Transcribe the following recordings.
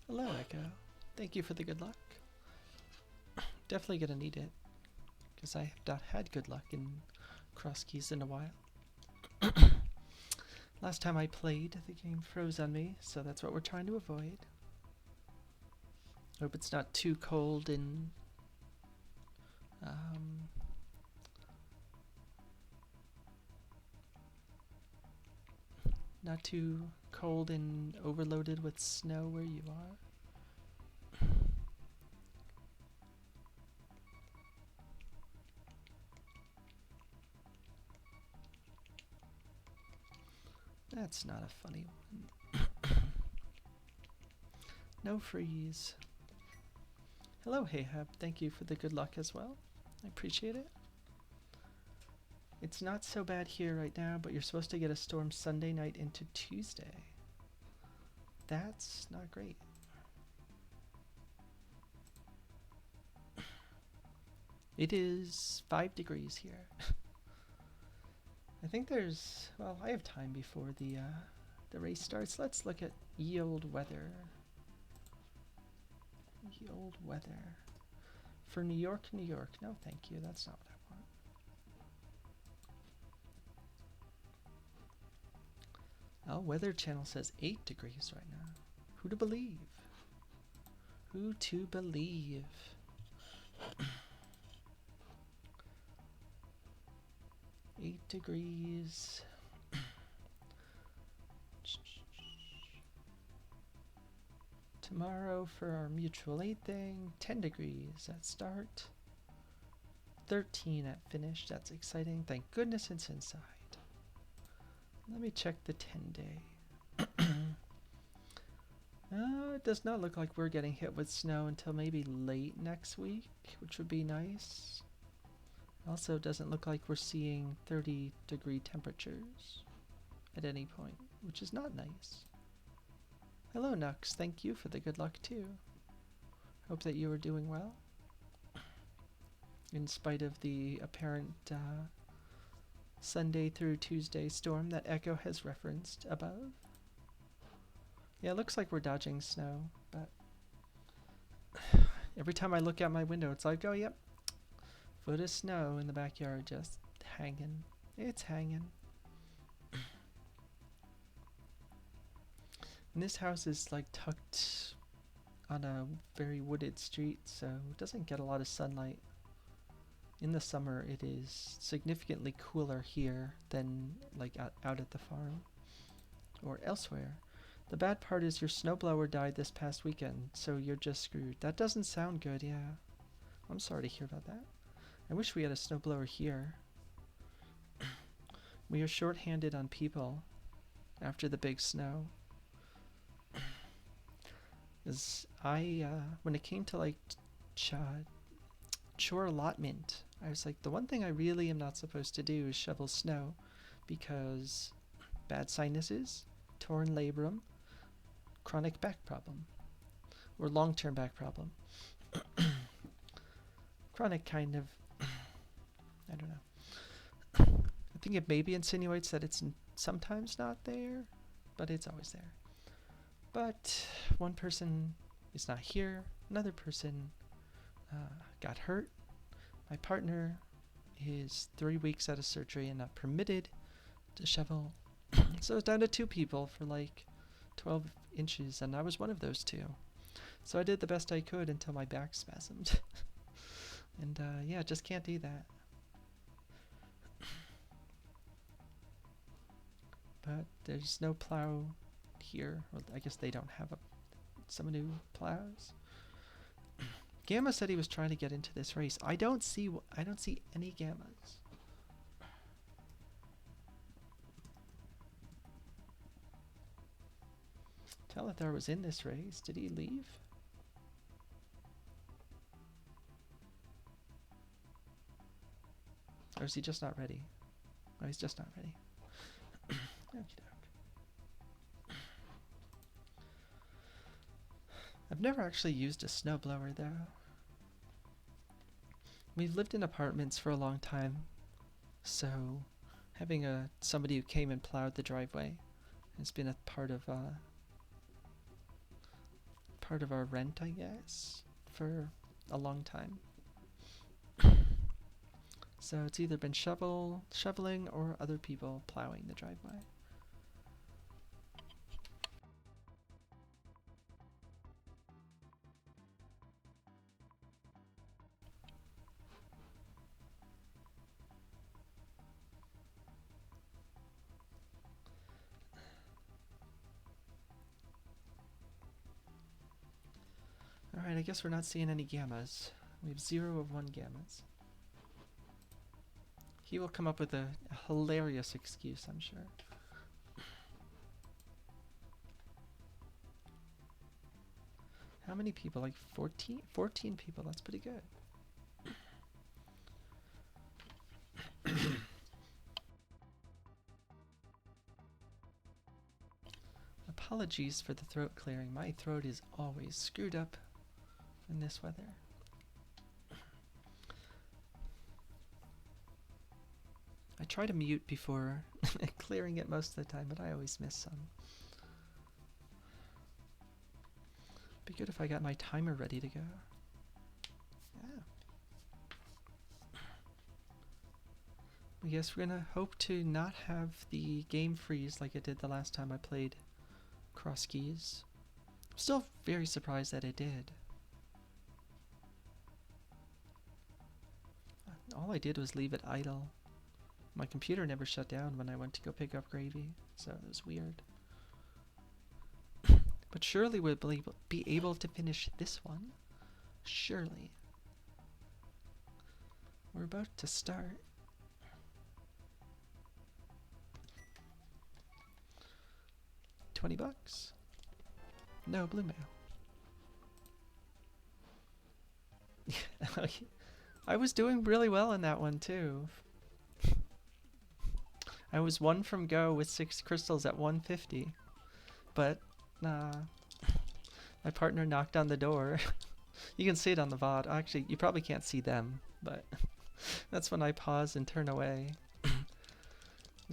Hello, Echo. Thank you for the good luck. Definitely gonna need it, because I have not had good luck in Crosskeys in a while. Last time I played, the game froze on me, so that's what we're trying to avoid. Hope it's not too cold and not too cold and overloaded with snow where you are. That's not a funny one. No freeze. Hello, Hahab. Thank you for the good luck as well. I appreciate it. It's not so bad here right now, but you're supposed to get a storm Sunday night into Tuesday. That's not great. It is 5 degrees here. I think there's, well, I have time before the race starts. Let's look at ye old weather. Ye old weather. For New York, New York. No, thank you. That's not what I want. Oh, Weather Channel says 8 degrees right now. Who to believe? Who to believe? 8 degrees. Tomorrow for our mutual aid thing, 10 degrees at start, 13 at finish. That's exciting. Thank goodness it's inside. Let me check the 10-day. It does not look like we're getting hit with snow until maybe late next week, which would be nice. Also, it doesn't look like we're seeing 30-degree temperatures at any point, which is not nice. Hello, Nux. Thank you for the good luck, too. Hope that you are doing well. In spite of the apparent Sunday through Tuesday storm that Echo has referenced above. Yeah, it looks like we're dodging snow, but every time I look out my window, it's like, oh, yep, foot of snow in the backyard just hanging. It's hanging. And this house is like tucked on a very wooded street, so it doesn't get a lot of sunlight. In the summer, it is significantly cooler here than like out at the farm or elsewhere. The bad part is your snowblower died this past weekend, so you're just screwed. That doesn't sound good, yeah. I'm sorry to hear about that. I wish we had a snowblower here. We are short-handed on people after the big snow. As when it came to like chore allotment, I was like, the one thing I really am not supposed to do is shovel snow, because bad sinuses, torn labrum, chronic back problem, or long-term back problem. Chronic kind of, I don't know. I think it maybe insinuates that it's sometimes not there, but it's always there. But one person is not here. Another person got hurt. My partner is 3 weeks out of surgery and not permitted to shovel. So it's down to 2 people for like 12 inches, and I was one of those 2. So I did the best I could until my back spasmed. And yeah, just can't do that. But there's no plow here. Well, I guess they don't have someone who plows. Gamma said he was trying to get into this race. I don't see any Gammas. Telethar was in this race. Did he leave? Or is he just not ready? Oh, he's just not ready. Okey-doke. I've never actually used a snowblower though. We've lived in apartments for a long time, so having somebody who came and plowed the driveway has been a part of part of our rent, I guess, for a long time. So it's either been shoveling or other people plowing the driveway. Alright, I guess we're not seeing any gammas. We have 0 of 1 gammas. He will come up with a hilarious excuse, I'm sure. How many people? Like 14? 14 people, that's pretty good. Apologies for the throat clearing. My throat is always screwed up in this weather. I try to mute before clearing it most of the time, but I always miss some. Be good if I got my timer ready to go. Yeah. I guess we're gonna hope to not have the game freeze like it did the last time I played Crosskeys. I'm still very surprised that it did. All I did was leave it idle. My computer never shut down when I went to go pick up gravy, so it was weird. But surely we'll be able to finish this one. Surely. We're about to start. $20. No blue mail. I was doing really well in that one too. I was 1 from go with 6 crystals at 150, but my partner knocked on the door. You can see it on the VOD. Actually, you probably can't see them, but that's when I pause and turn away.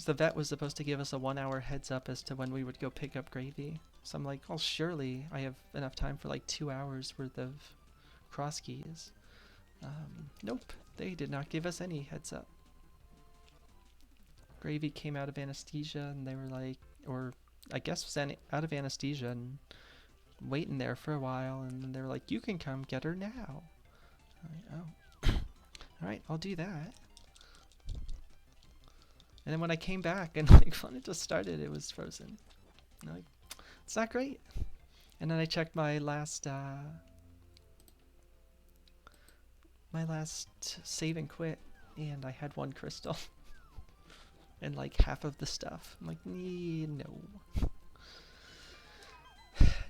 The vet was supposed to give us a 1-hour heads up as to when we would go pick up gravy. So I'm like, well, surely I have enough time for like 2 hours worth of Crosskeys. Nope, they did not give us any heads up. Gravy came out of anesthesia and they were like, or I guess was out of anesthesia and waiting there for a while, and then they were like, you can come get her now. I'm like, oh. Alright, I'll do that. And then when I came back and like when it just started, it was frozen. I'm like, it's not great. And then I checked my last save and quit, and I had 1 crystal. And like half of the stuff. I'm like, no.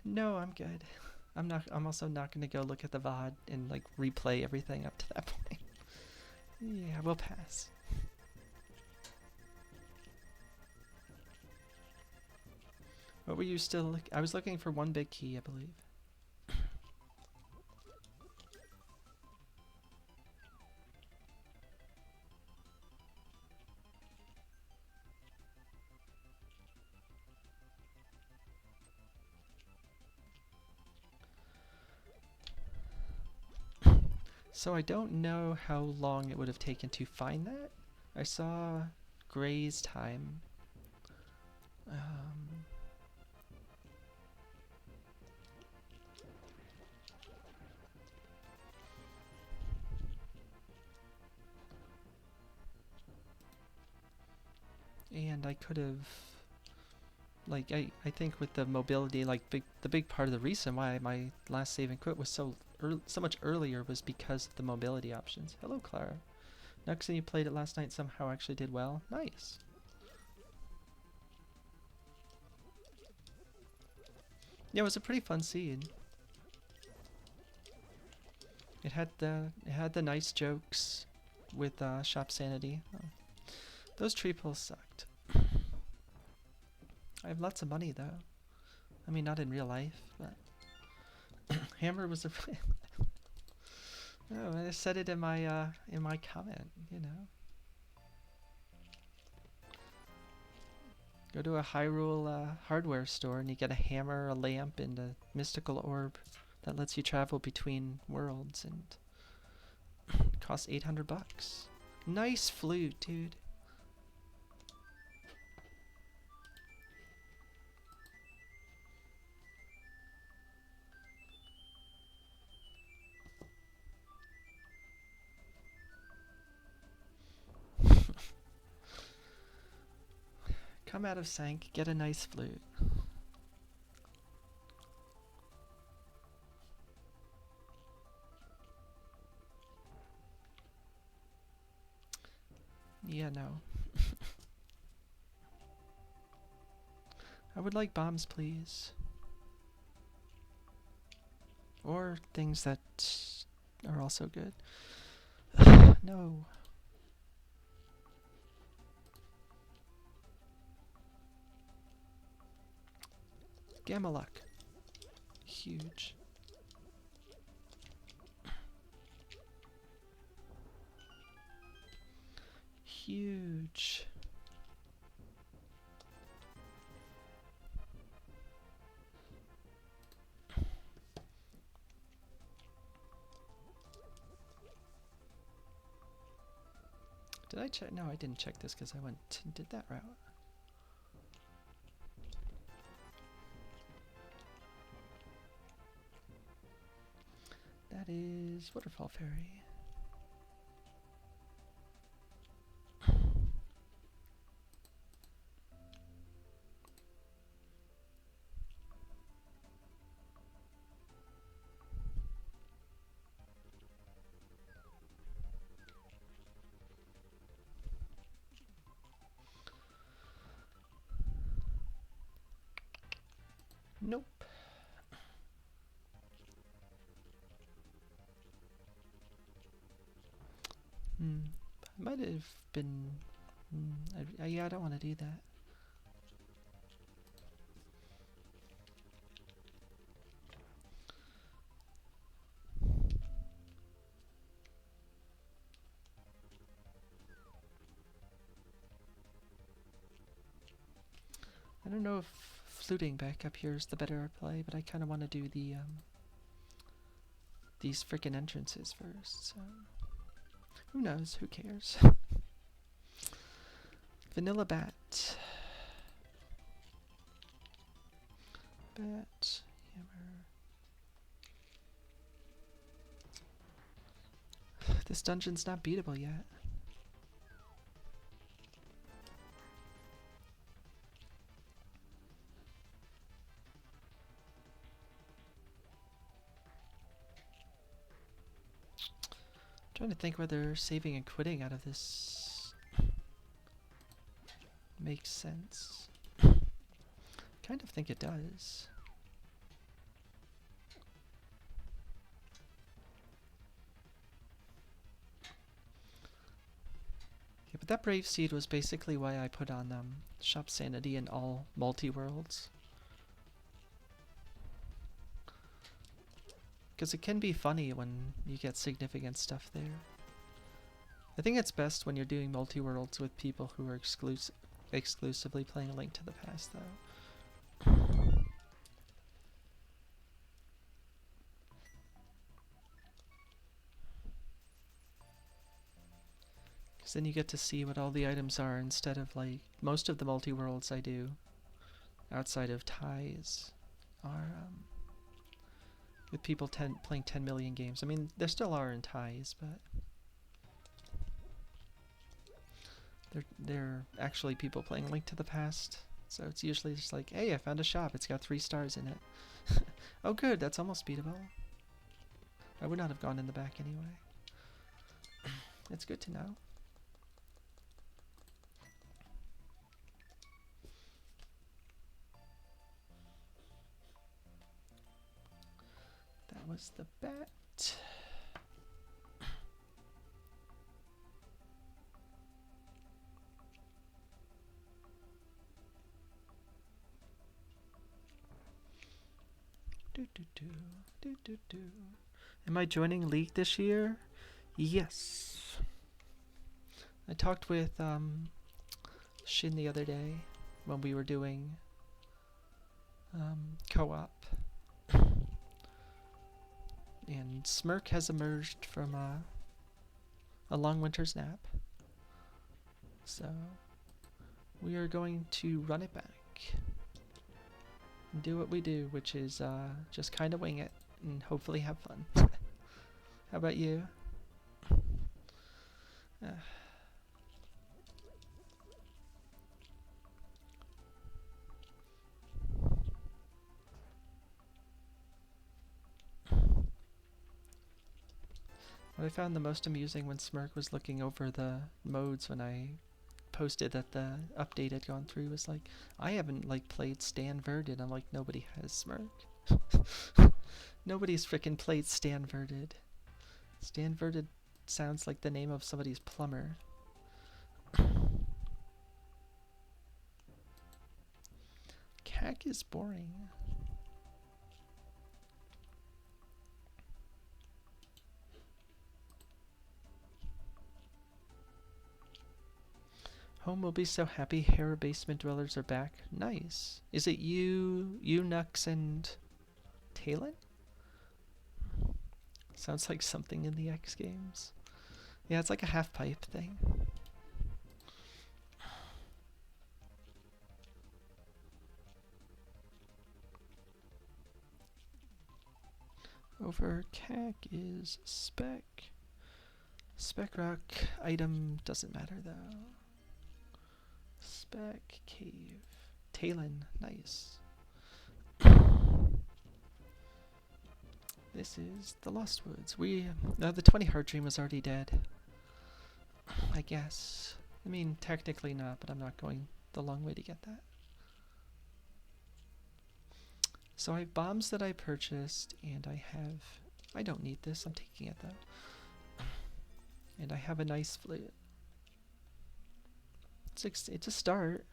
No, I'm good. I'm also not gonna go look at the VOD and like replay everything up to that point. Yeah, we'll pass. What were you still I was looking for 1 big key, I believe. So I don't know how long it would have taken to find that. I saw Gray's time. And I could have, like, I think with the mobility, like the big part of the reason why my last save and quit was so much earlier was because of the mobility options. Hello, Clara. Next time you played it last night somehow actually did well. Nice. Yeah, it was a pretty fun seed. It had the nice jokes with shop sanity. Oh. Those tree pulls sucked. I have lots of money though. I mean, not in real life, but Hammer was a. Oh, I said it in my comment. You know. Go to a Hyrule hardware store and you get a hammer, a lamp, and a mystical orb that lets you travel between worlds, and it costs 800 bucks. Nice flute, dude. Come out of Sank, get a nice flute. Yeah, no. I would like bombs, please. Or things that are also good. No. Gamaluk. Huge. Huge. Did I check? No, I didn't check this because I went and did that route. That is Waterfall Ferry. Nope. Might have been. Yeah, I don't want to do that. I don't know if fluting back up here is the better play, but I kind of want to do the these frickin' entrances first. So who knows? Who cares? Vanilla bat. Bat. Hammer. This dungeon's not beatable yet. Trying to think whether saving and quitting out of this makes sense. Kind of think it does. Yeah, but that Brave Seed was basically why I put on Shop Sanity in all multi-worlds. Because it can be funny when you get significant stuff there. I think it's best when you're doing multi-worlds with people who are exclusively playing A Link to the Past, though. Because then you get to see what all the items are instead of, like, most of the multi-worlds I do outside of ties are with people playing 10 million games. I mean, there still are in ties, but they're actually people playing Link to the Past. So it's usually just like, hey, I found a shop. It's got 3 stars in it. Oh, good. That's almost beatable. I would not have gone in the back anyway. It's good to know. That was the bat. Am I joining League this year? Yes. I talked with Shin the other day. when we were doing co-op. And Smirk has emerged from a long winter's nap. So we are going to run it back and do what we do, which is just kind of wing it and hopefully have fun. How about you? What I found the most amusing when Smirk was looking over the modes when I posted that the update had gone through was like, I haven't like played Stanverted. I'm like, nobody has Smirk. Nobody's frickin' played Stanverted. Stanverted sounds like the name of somebody's plumber. CAC is boring. Home will be so happy Hera basement dwellers are back. Nice. Is it you, Nux, and Talon? Sounds like something in the X Games. Yeah, it's like a half-pipe thing. Over CAC is Spec. Spec Rock item doesn't matter though. Spec Cave. Talon, nice. This is the Lost Woods. The 20 Heart Dream was already dead. I guess. I mean, technically not, but I'm not going the long way to get that. So I have bombs that I purchased, and I don't need this, I'm taking it though. And I have a nice flute. It's a start.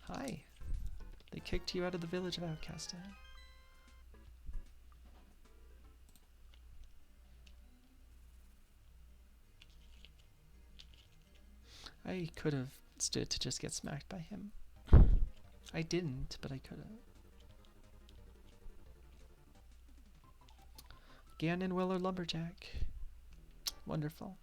Hi. They kicked you out of the village of Outcasted. I could have stood to just get smacked by him. I didn't, but I could have. Ganon Weller Lumberjack. Wonderful.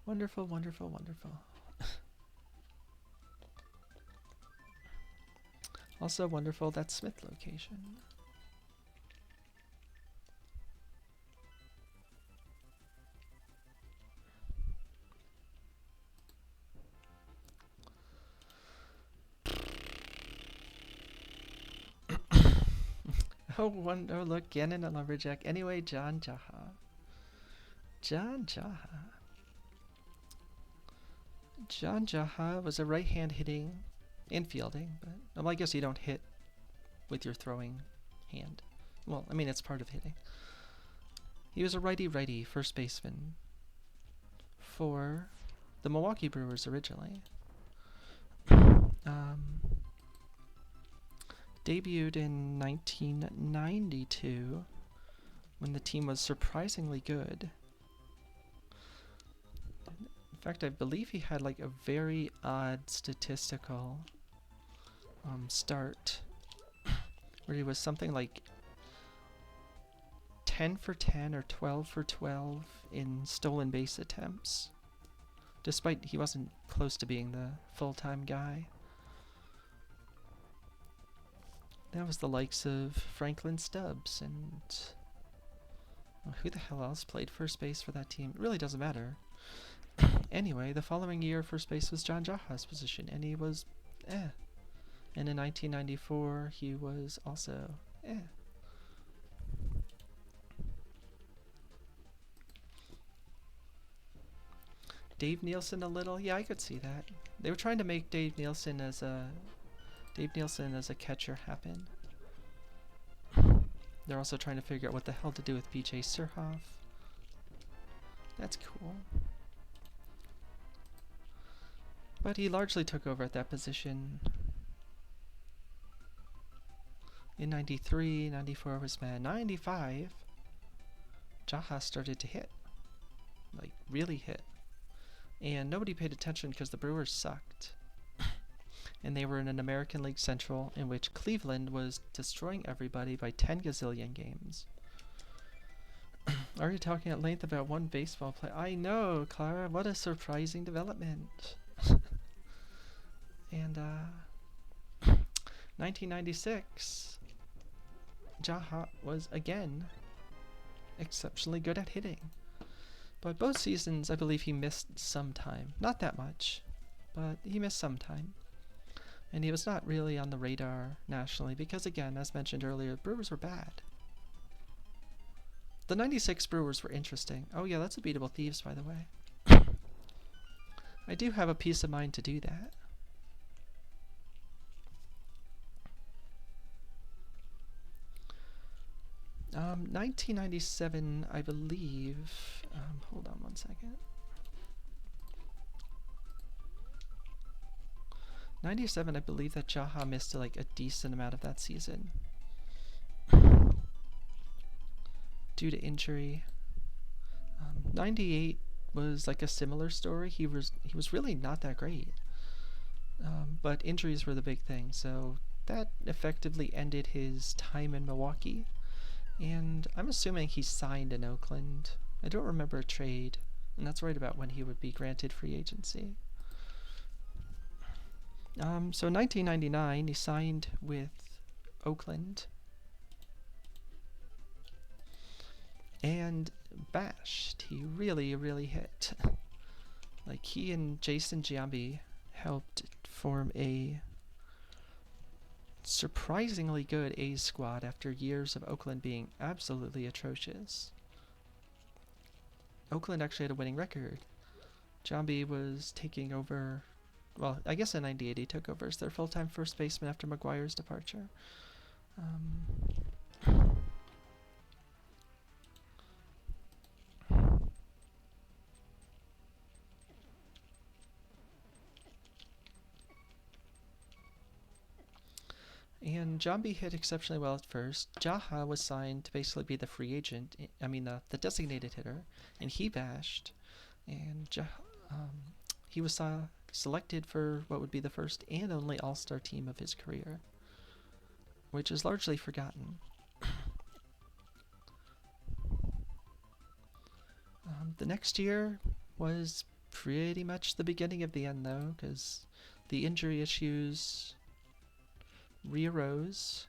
Wonderful, wonderful, wonderful. Also wonderful, that Smith location. Oh, look, Ganon a Lumberjack. Anyway, John Jaha. John Jaha. John Jaha was a right-hand hitting and fielding, but well, I guess you don't hit with your throwing hand. Well, I mean, it's part of hitting. He was a righty-righty first baseman for the Milwaukee Brewers originally. Debuted in 1992 when the team was surprisingly good. In fact, I believe he had like a very odd statistical start where he was something like 10 for 10 or 12 for 12 in stolen base attempts, despite he wasn't close to being the full-time guy. That was the likes of Franklin Stubbs and who the hell else played first base for that team? It really doesn't matter. Anyway, the following year, first base was John Jaha's position, and he was And in 1994, he was also Dave Nielsen a little? Yeah, I could see that. They were trying to make Dave Nielsen as a catcher happen. They're also trying to figure out what the hell to do with BJ Surhoff. That's cool. But he largely took over at that position In 93, 94 was bad. 95, Jaejo started to hit. Like, really hit. And nobody paid attention because the Brewers sucked. And they were in an American League Central in which Cleveland was destroying everybody by 10 gazillion games. Already talking at length about one baseball player. I know, Clara, what a surprising development. And 1996, Jaejo was again exceptionally good at hitting. But both seasons, I believe he missed some time. Not that much, but he missed some time. And he was not really on the radar nationally because, again, as mentioned earlier, the Brewers were bad. The 96 Brewers were interesting. Oh yeah, that's a Beatable Thieves, by the way. I do have a peace of mind to do that. 1997, I believe. Hold on one second. 97, I believe that Jaejo missed like a decent amount of that season due to injury. 98 was like a similar story. He was really not that great, but injuries were the big thing. So that effectively ended his time in Milwaukee. And I'm assuming he signed in Oakland. I don't remember a trade, and that's right about when he would be granted free agency. So in 1999, he signed with Oakland and bashed. He really, really hit. Like, he and Jason Giambi helped form a surprisingly good A's squad after years of Oakland being absolutely atrocious. Oakland actually had a winning record. Giambi was taking over, well, I guess in 98 he took over as their full-time first baseman after McGuire's departure. And Giambi hit exceptionally well at first. Jaejo was signed to basically be the free agent, the designated hitter, and he bashed. And he was selected for what would be the first and only All-Star team of his career, which is largely forgotten. The next year was pretty much the beginning of the end, though, because the injury issues re-arose,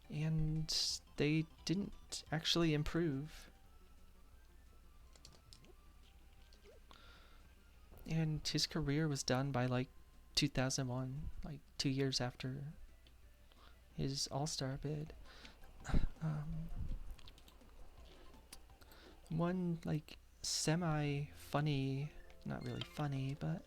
and they didn't actually improve. And his career was done by like 2001, like 2 years after his All-Star bid. One like semi-funny, not really funny, but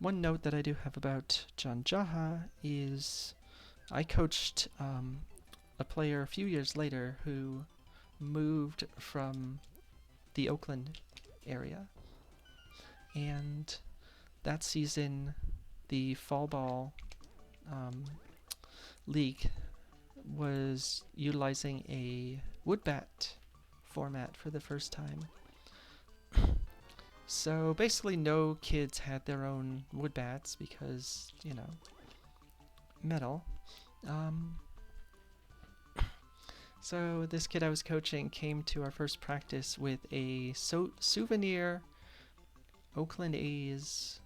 one note that I do have about John Jaejo is I coached a player a few years later who moved from the Oakland area, and that season the fall ball league was utilizing a wood bat format for the first time. So basically no kids had their own wood bats because, you know, metal. So this kid I was coaching came to our first practice with a souvenir Oakland A's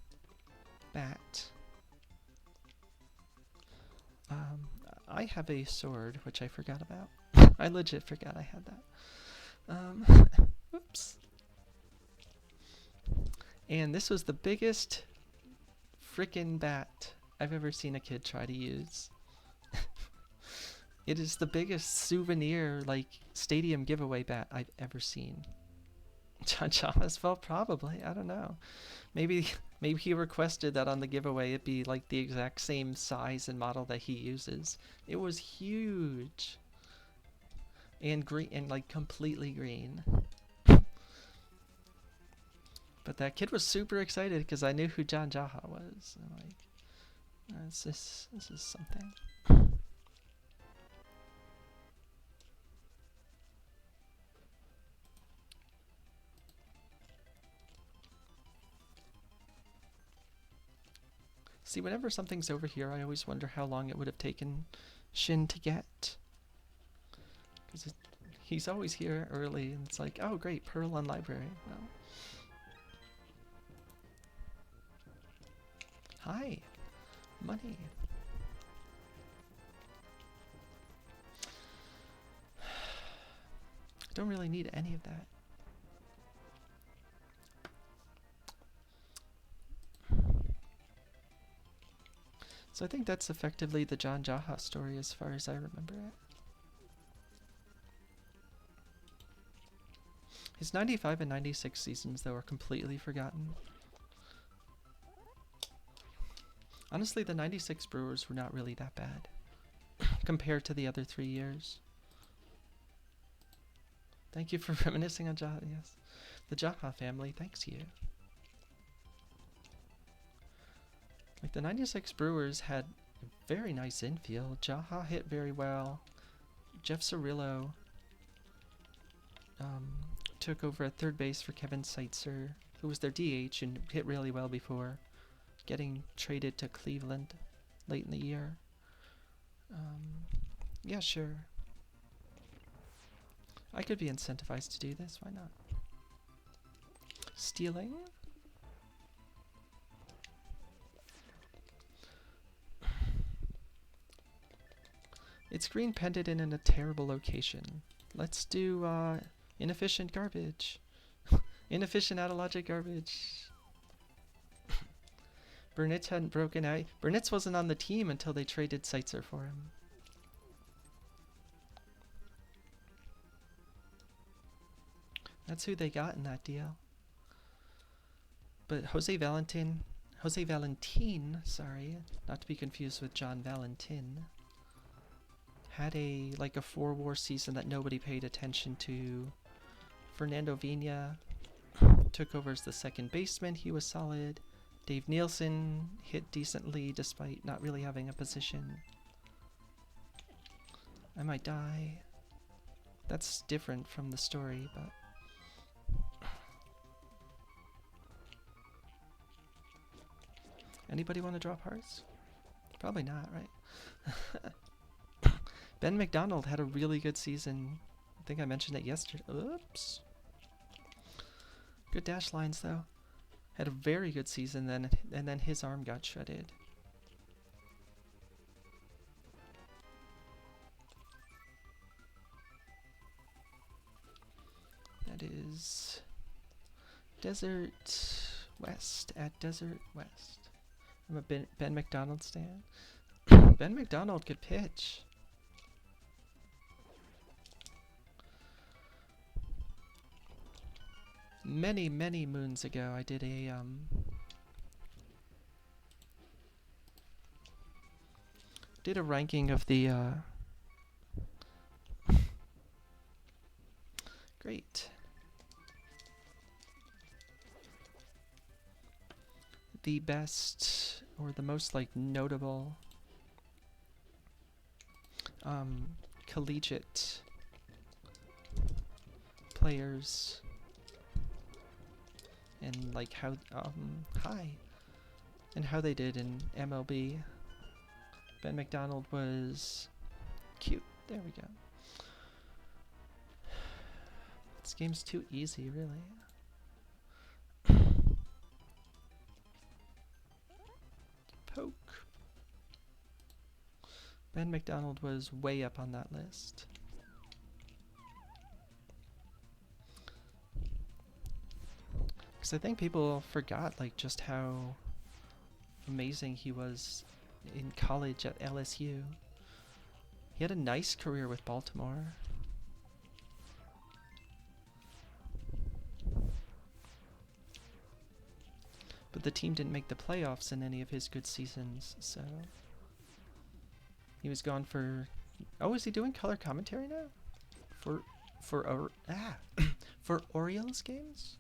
bat. I have a sword, which I forgot about. I legit forgot I had that. Oops. And this was the biggest frickin' bat I've ever seen a kid try to use. It is the biggest souvenir, like, stadium giveaway bat I've ever seen. John Jaejo's, well, probably. I don't know. Maybe he requested that on the giveaway it be like the exact same size and model that he uses. It was huge. And green, and like completely green. But that kid was super excited because I knew who John Jaha was. I'm like, this is something. See, whenever something's over here, I always wonder how long it would have taken Shin to get. Because he's always here early, and it's like, oh great, Pearl on library. Well. Hi. Money. Don't really need any of that. So I think that's effectively the John Jaha story as far as I remember it. His 95 and 96 seasons, though, are completely forgotten. Honestly, the 96 Brewers were not really that bad compared to the other 3 years. Thank you for reminiscing on Jaha, yes. The Jaha family, thanks you. Like, the 96 Brewers had a very nice infield. Jaha hit very well. Jeff Cirillo took over at third base for Kevin Seitzer, who was their DH and hit really well before getting traded to Cleveland late in the year. Yeah, sure. I could be incentivized to do this, why not? Stealing? It's green pendant in a terrible location. Let's do inefficient garbage. Inefficient out-of-logic garbage. Burnitz hadn't broken out. Burnitz wasn't on the team until they traded Seitzer for him. That's who they got in that deal. But Jose Valentin, sorry, not to be confused with John Valentin, had a 4-war season that nobody paid attention to. Fernando Vina took over as the second baseman. He was solid. Dave Nielsen hit decently despite not really having a position. I might die. That's different from the story, but... Anybody want to drop hearts? Probably not, right? Ben McDonald had a really good season. I think I mentioned it yesterday. Oops. Good dash lines, though. Had a very good season then, and then his arm got shredded. That is Desert West at Desert West. I'm a Ben McDonald stan. Ben McDonald could pitch. Many, many moons ago, I did a ranking of the great. The best or the most notable collegiate players and how and how they did in MLB. Ben McDonald was cute. There we go. This game's too easy, really. Poke. Ben McDonald was way up on that list. Because I think people forgot just how amazing he was in college at LSU. He had a nice career with Baltimore. But the team didn't make the playoffs in any of his good seasons, so... He was gone for... Oh, is he doing color commentary now? For for Orioles games?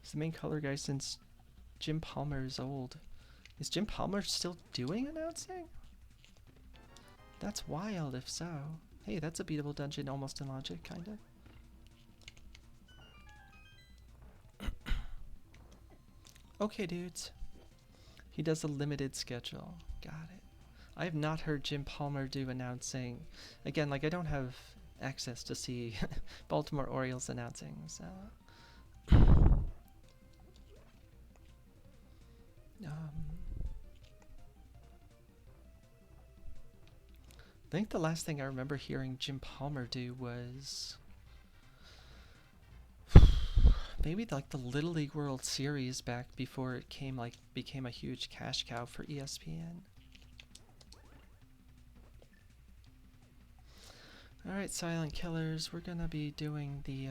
He's the main color guy since Jim Palmer is old. Is Jim Palmer still doing announcing? That's wild if so. Hey, that's a beatable dungeon almost in logic, kinda. Okay, dudes. He does a limited schedule. Got it. I have not heard Jim Palmer do announcing. Again, like I don't have access to see Baltimore Orioles announcing, so. I think the last thing I remember hearing Jim Palmer do was maybe like the Little League World Series back before it became a huge cash cow for ESPN. Alright, Silent Killers, we're gonna be doing the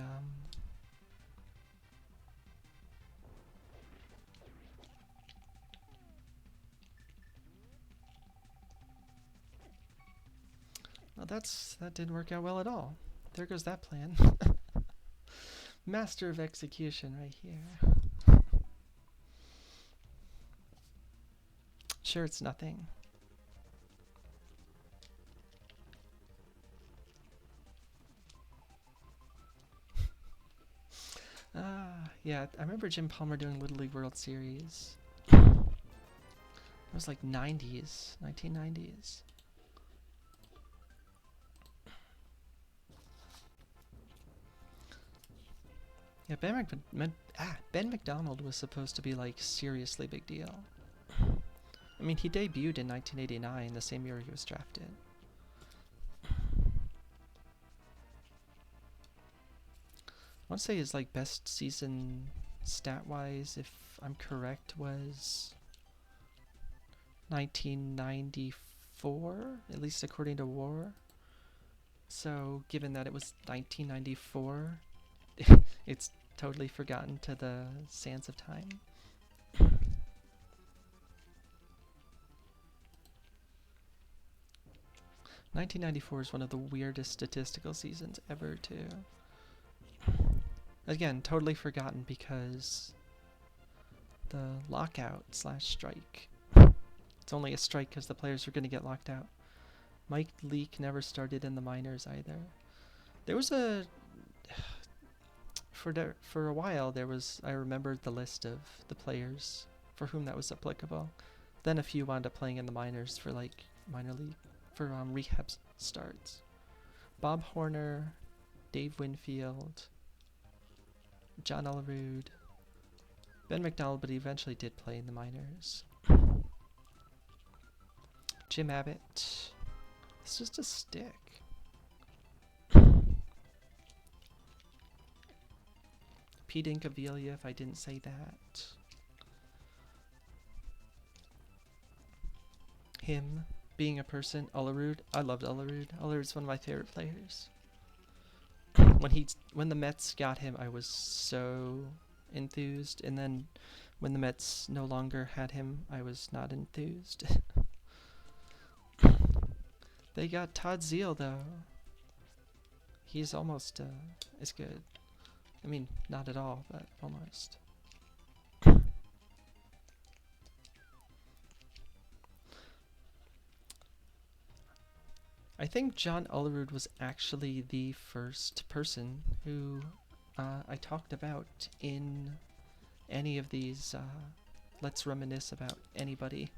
well, that didn't work out well at all. There goes that plan. Master of execution right here. Sure, it's nothing. Yeah, I remember Jim Palmer doing Little League World Series. It was like 90s, 1990s. Yeah, Ben McDonald was supposed to be like seriously big deal. I mean, he debuted in 1989, the same year he was drafted. I want to say his like best season stat-wise, if I'm correct, was 1994, at least according to WAR. So, given that it was 1994, it's totally forgotten to the sands of time. 1994 is one of the weirdest statistical seasons ever, too. Again, totally forgotten because the lockout/strike. It's only a strike because the players are going to get locked out. Mike Leake never started in the minors either. There was a... For a while, I remembered the list of the players for whom that was applicable. Then a few wound up playing in the minors for like minor league, for rehab starts. Bob Horner, Dave Winfield, John Olerud, Ben McDonald, but he eventually did play in the minors. Jim Abbott. It's just a stick. Pete Incaviglia, if I didn't say that. Him being a person. Olerud. I loved Olerud. Olerud's one of my favorite players. When the Mets got him, I was so enthused, and then when the Mets no longer had him, I was not enthused. They got Todd Zeal though. He's almost as good. I mean, not at all, but almost. I think John Olerud was actually the first person who I talked about in any of these let's reminisce about anybody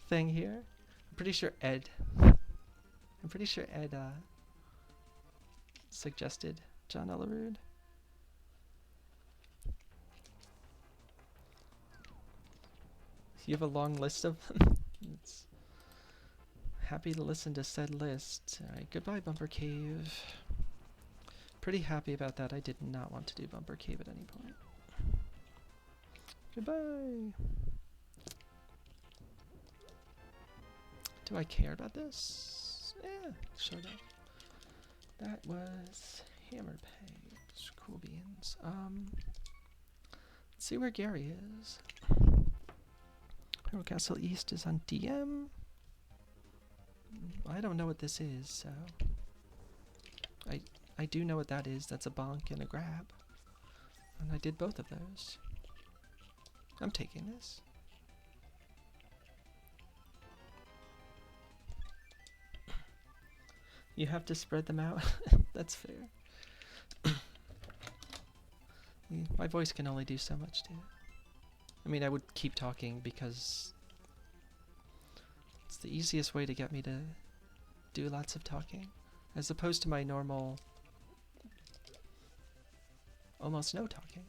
thing here. I'm pretty sure Ed suggested John Olerud. You have a long list of them? Happy to listen to said list. Alright, goodbye, Bumper Cave. Pretty happy about that. I did not want to do Bumper Cave at any point. Goodbye. Do I care about this? Yeah, showed up. That was hammer pegs. Cool beans. Let's see where Gary is. Hyrule Castle East is on DM. I don't know what this is, so I do know what that is. That's a bonk and a grab. And I did both of those. I'm taking this. You have to spread them out. That's fair. My voice can only do so much, too. I mean, I would keep talking because it's the easiest way to get me to do lots of talking, as opposed to my normal almost no talking.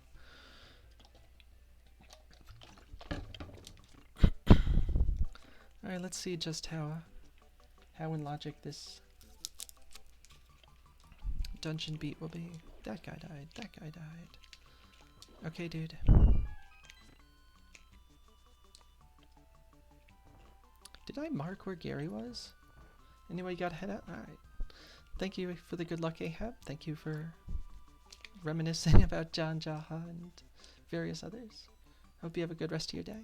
Alright, let's see just how in logic this dungeon beat will be. That guy died, that guy died. Okay, dude. Did I mark where Gary was? Anyway, you gotta head out? Alright. Thank you for the good luck, Ahab. Thank you for reminiscing about John Jaha and various others. Hope you have a good rest of your day.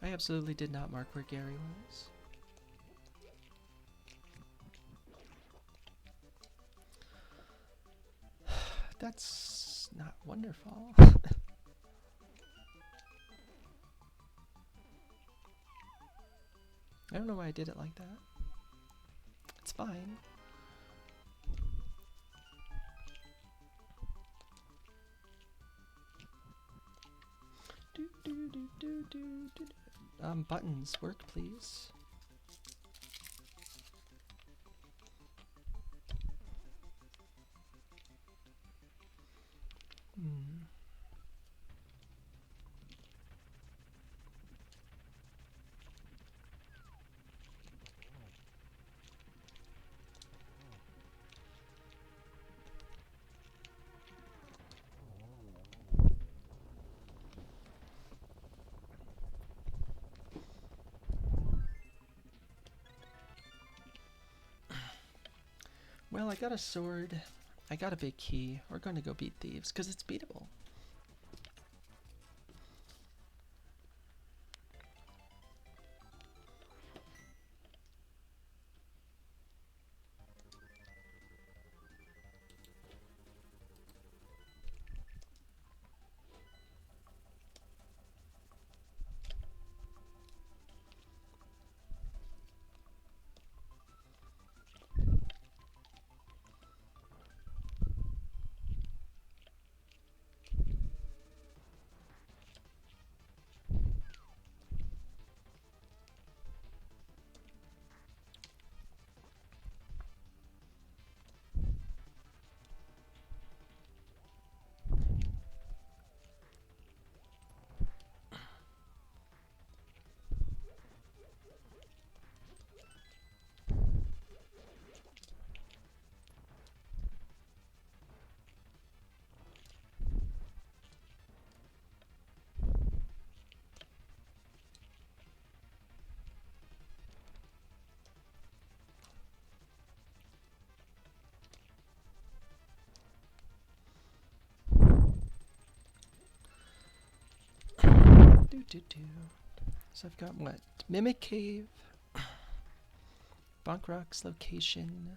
I absolutely did not mark where Gary was. That's not wonderful. I don't know why I did it like that. It's fine. Buttons work, please. Well, I got a sword. I got a big key. We're going to go beat thieves, because it's beatable. So I've got what? Mimic Cave, Bonk Rock's location.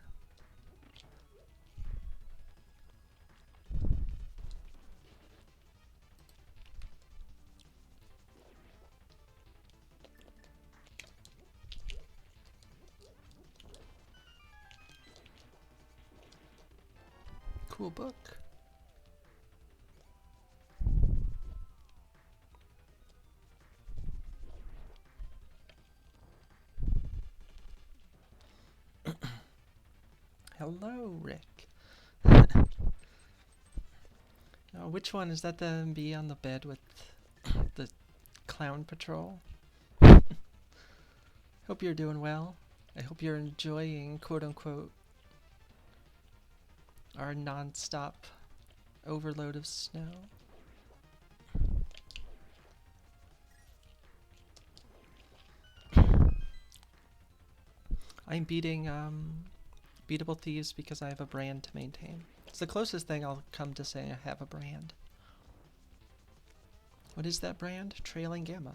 Cool book. Hello, Rick. Oh, which one? Is that the MB on the bed with the clown patrol? Hope you're doing well. I hope you're enjoying, quote-unquote, our non-stop overload of snow. I'm beating Beatable Thieves because I have a brand to maintain. It's the closest thing I'll come to saying I have a brand. What is that brand? Trailing Gamma.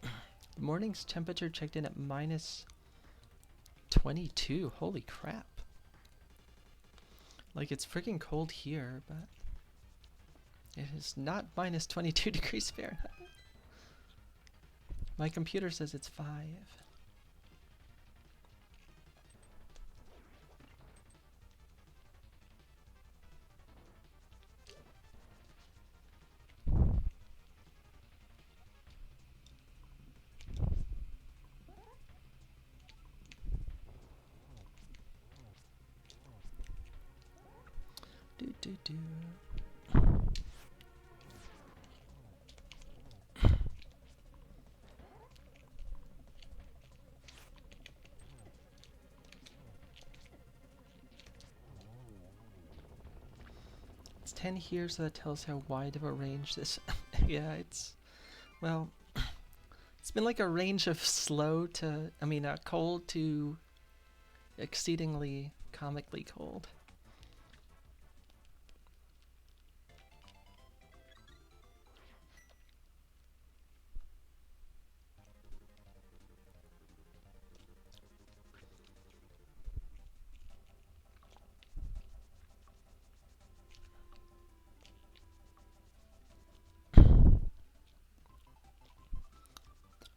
The morning's temperature checked in at minus 22. Holy crap. Like, it's freaking cold here, but it is not minus 22 degrees Fahrenheit. My computer says it's 5. Do do do. It's 10 here, so that tells how wide of a range this. Yeah, it's, well, it's been like a range of slow to, cold to exceedingly comically cold.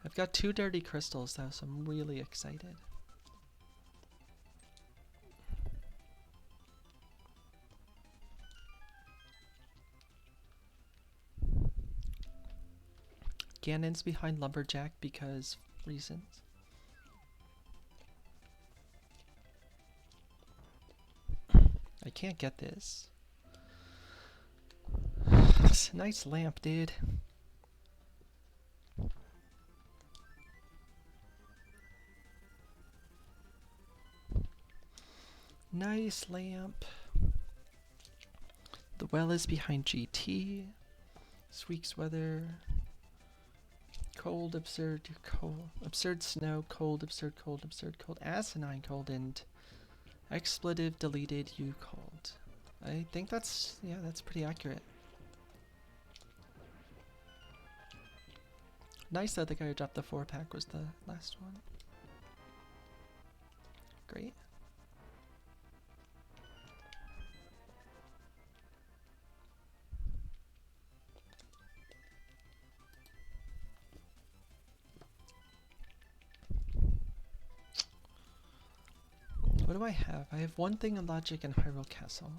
I've got 2 dirty crystals though, so I'm really excited. Ganon's behind Lumberjack because reasons. I can't get this. It's a nice lamp, dude. Nice lamp. The well is behind GT. This week's weather. Cold, absurd, cold. Absurd snow, cold, absurd, cold, absurd, cold. Asinine, cold, and expletive deleted, you cold. I think that's, yeah, that's pretty accurate. Nice that the guy who dropped the 4-pack was the last one. Great. What do I have? I have one thing in Logic and Hyrule Castle.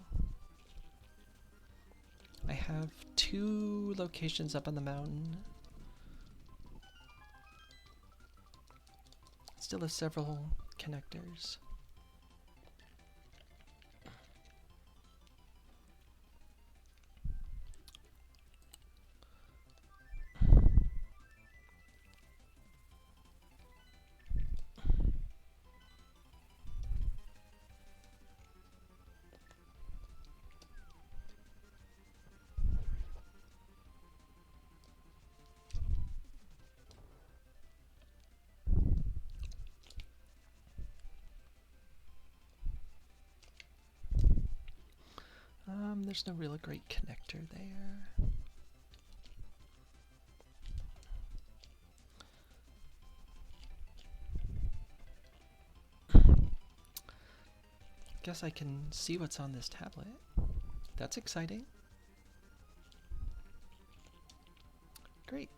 I have 2 locations up on the mountain. Still have several connectors. There's no real great connector there. Guess I can see what's on this tablet. That's exciting. Great.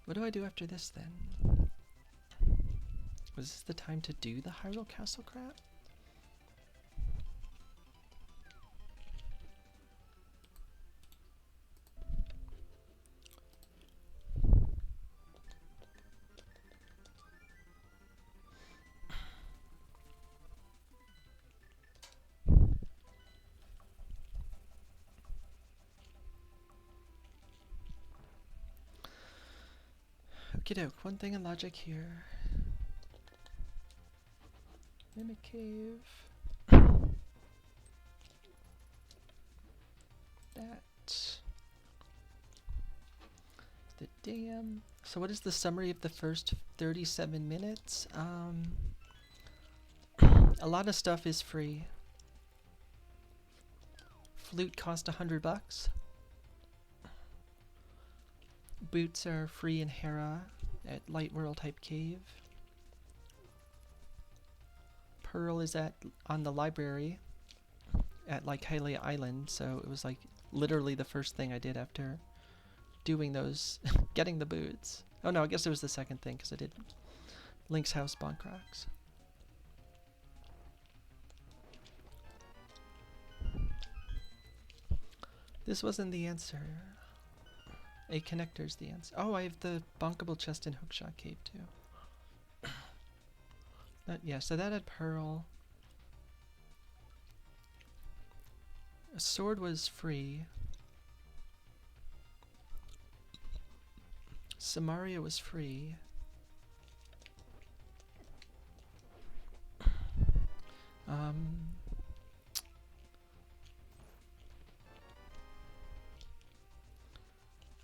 What do I do after this then? Was this the time to do the Hyrule Castle crap? Okie doke, one thing in logic here. Mimic cave. That. The dam. So what is the summary of the first 37 minutes? A lot of stuff is free. Flute cost $100. Boots are free in Hera at Light World type cave. Pearl is on the library at like Hylia Island, so it was like literally the first thing I did after doing those, getting the boots. Oh no, I guess it was the second thing because I did Link's House Bonk Rocks. This wasn't the answer. A connector's the answer. Oh, I have the bonkable chest in Hookshot Cave too. Yeah, so that had Pearl. A sword was free. Samaria was free.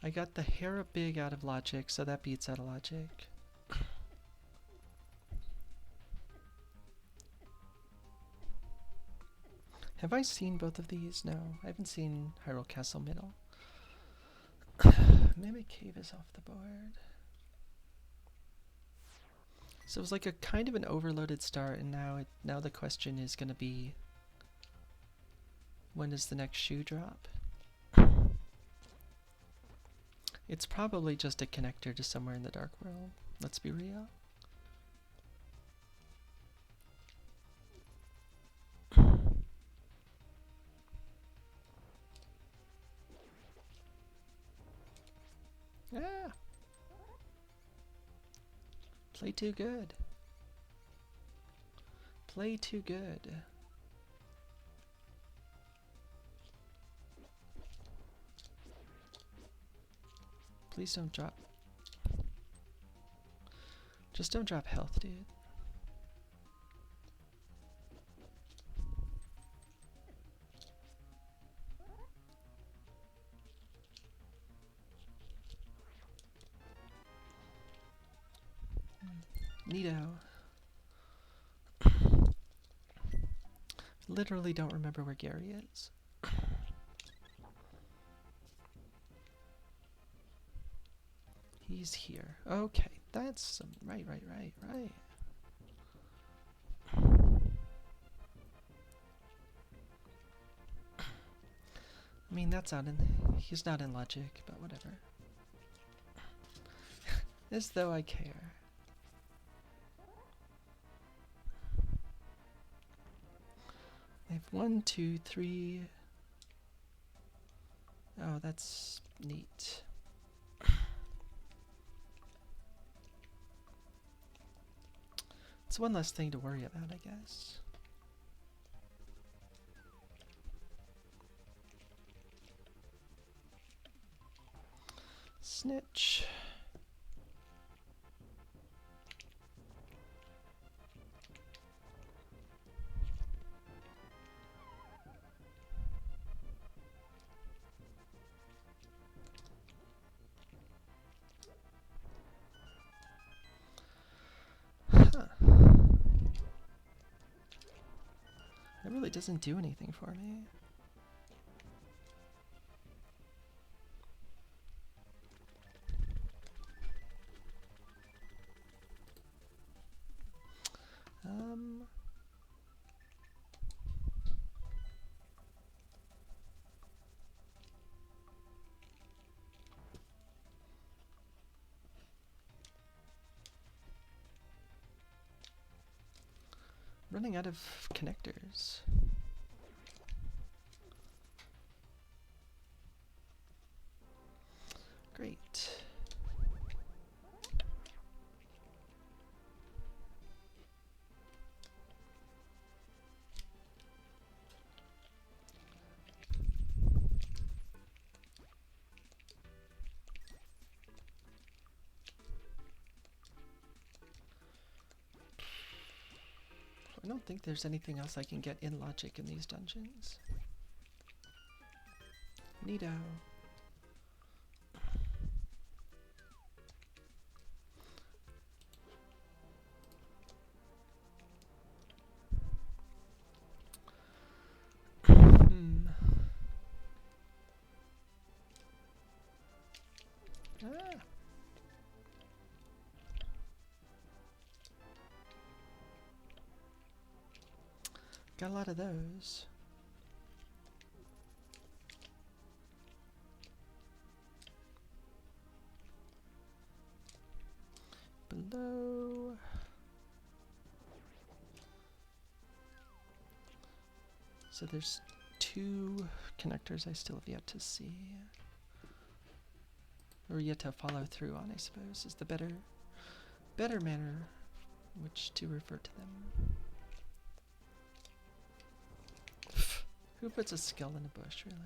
I got the Hera Big out of logic, so that beats out of logic. Have I seen both of these? No, I haven't seen Hyrule Castle Middle. Mimic Cave is off the board. So it was like a kind of an overloaded start, and now the question is going to be, when does the next shoe drop? It's probably just a connector to somewhere in the Dark World. Let's be real. Ah! Play too good. Play too good. Please don't drop. Just don't drop health, dude. Neato. Literally don't remember where Gary is. He's here. Okay, that's some right. I mean, that's not in. He's not in logic, but whatever. As though I care. I have 1, 2, 3. Oh, that's neat. It's one less thing to worry about, I guess. Snitch. Huh. That really doesn't do anything for me. Running out of connectors. Great. I don't think there's anything else I can get in logic in these dungeons. Neato. Ah. Got a lot of those. Below. So there's 2 connectors I still have yet to see. Or yet to follow through on, I suppose, is the better manner in which to refer to them. Who puts a skull in a bush, really?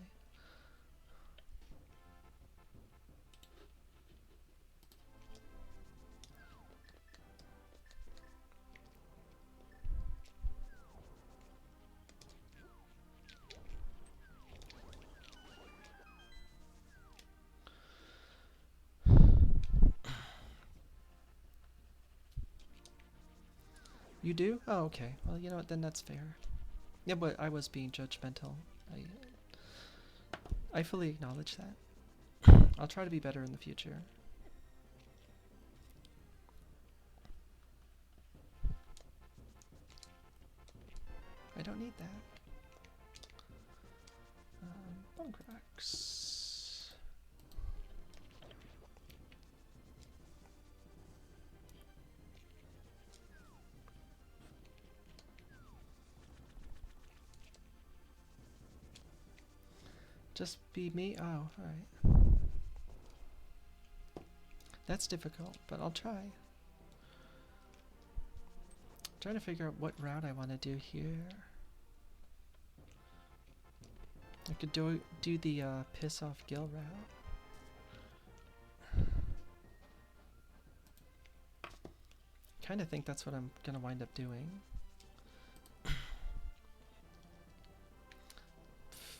You do? Oh, okay. Well, you know what, then that's fair. Yeah, but I was being judgmental. I fully acknowledge that. I'll try to be better in the future. I don't need that. Bone cracks. Just be me? Oh, alright. That's difficult, but I'll try. Trying to figure out what route I want to do here. I could do the piss off Gil route. Kind of think that's what I'm gonna wind up doing.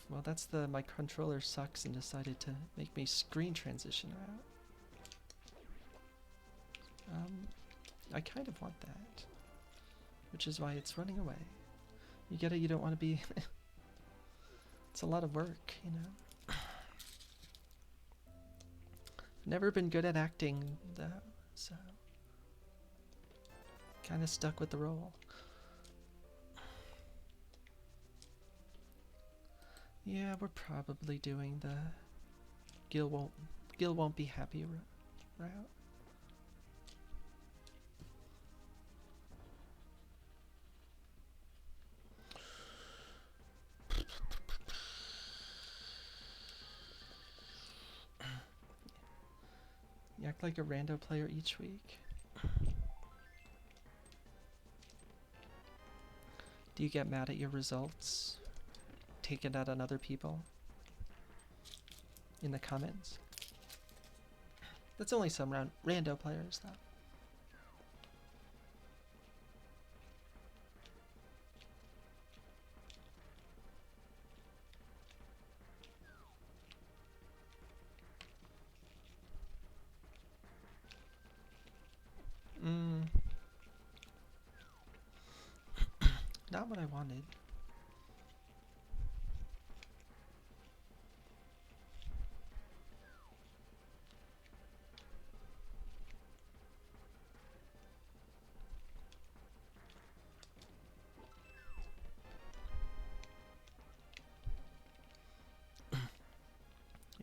Well, that's my controller sucks and decided to make me screen transition route. I kind of want that, which is why it's running away. You get it? You don't want to be... It's a lot of work, you know? Never been good at acting, though, so... Kind of stuck with the role. Yeah, we're probably doing the Gil won't be happy route. You act like a rando player each week. Do you get mad at your results? Take it out on other people? In the comments? That's only some rando players, though. Not what I wanted.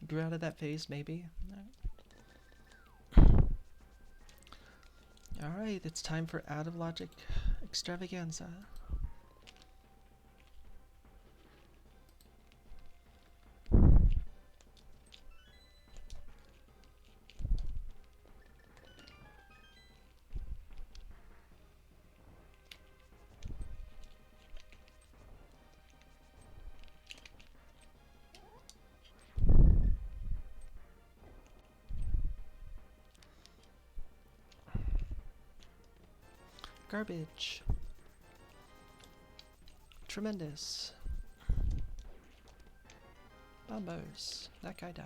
Grew out of that phase, maybe. Alright, it's time for Out of Logic Extravaganza. Garbage. tremendous. Bummers. That guy died.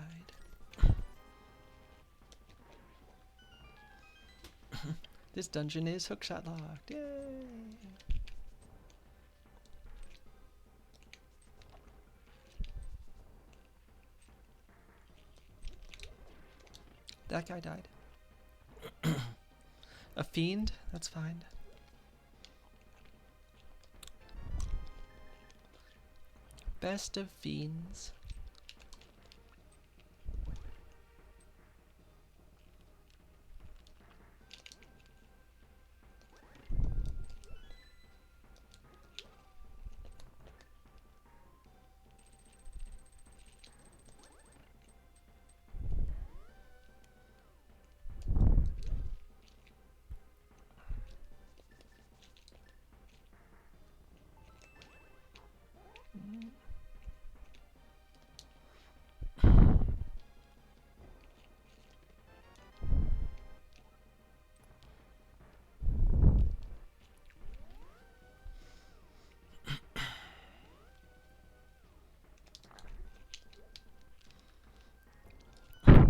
This dungeon is hookshot locked. Yay! That guy died. A fiend? That's fine. Best of fiends.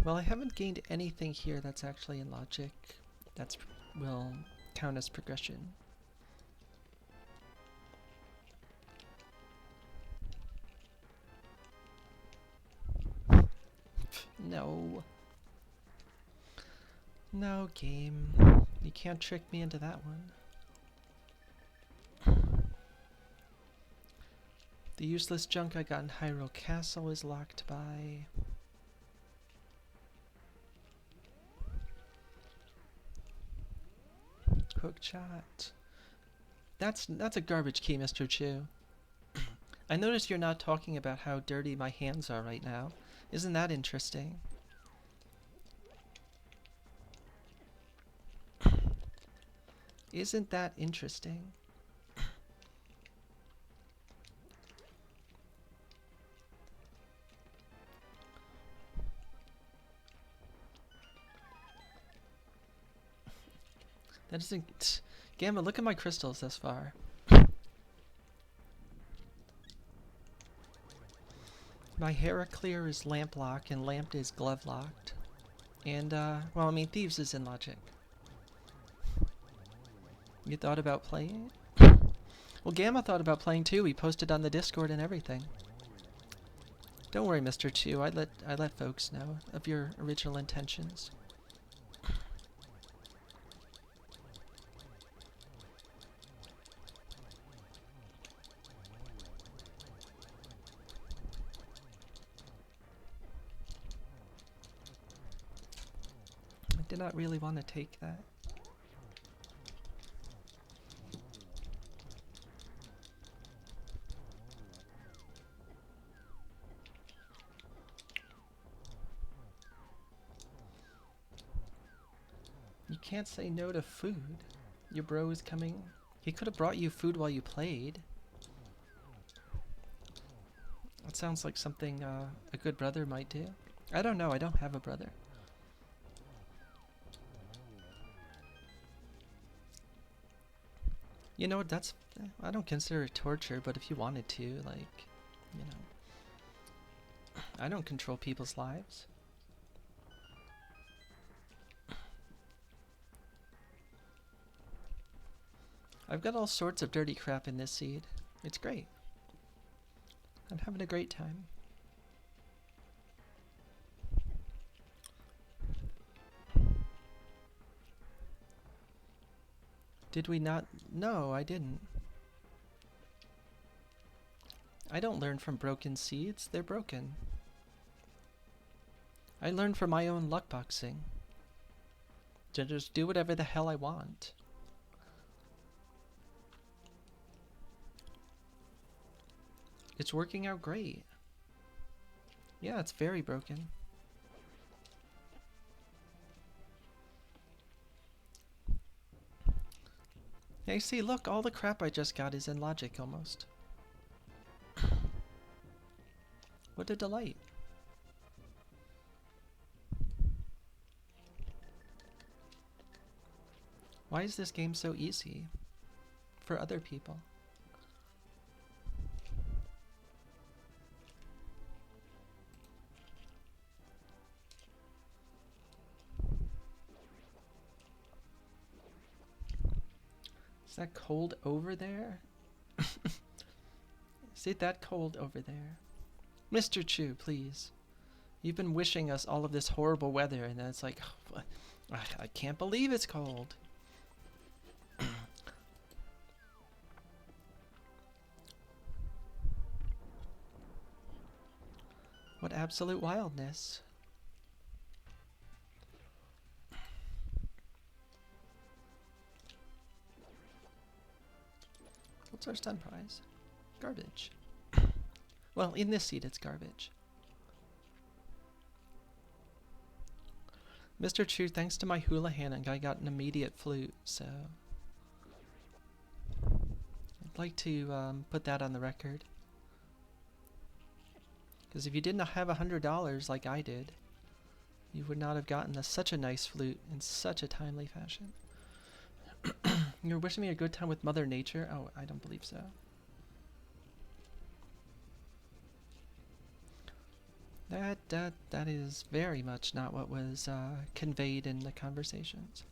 Well, I haven't gained anything here that's actually in logic. That's will count as progression. No. No, game. You can't trick me into that one. The useless junk I got in Hyrule Castle is locked by... Hookshot. That's a garbage key, Mr. Chu. I notice you're not talking about how dirty my hands are right now. Isn't that interesting? Isn't that interesting? That isn't... Gamma, look at my crystals thus far. My Heraclear is lamp lock and lamp is glove locked. And, well, I mean, thieves is in logic. You thought about playing it? Well, Gamma thought about playing too. He posted on the Discord and everything. Don't worry, Mr. Chu. I let folks know of your original intentions. I did not really want to take that. You can't say no to food. Your bro is coming. He could have brought you food while you played. That sounds like something a good brother might do. I don't know. I don't have a brother. You know, that's... I don't consider it torture, but if you wanted to, like, you know... I don't control people's lives. I've got all sorts of dirty crap in this seed. It's great. I'm having a great time. Did we not? No, I didn't. I don't learn from broken seeds. They're broken. I learn from my own luck boxing. To just do whatever the hell I want. It's working out great. Yeah, it's very broken. Hey, see, look, all the crap I just got is in logic almost. What a delight. Why is this game so easy for other people? Is that cold over there? Is it that cold over there? Mr. Chu, please. You've been wishing us all of this horrible weather, and then it's like, I can't believe it's cold. What absolute wildness. What's our stun prize? Garbage. Well, in this seed, it's garbage. Mr. Chu, thanks to my hula hand, I got an immediate flute, so I'd like to put that on the record. Because if you didn't have $100 like I did, you would not have gotten such a nice flute in such a timely fashion. You're wishing me a good time with Mother Nature? Oh, I don't believe so. That is very much not what was conveyed in the conversations.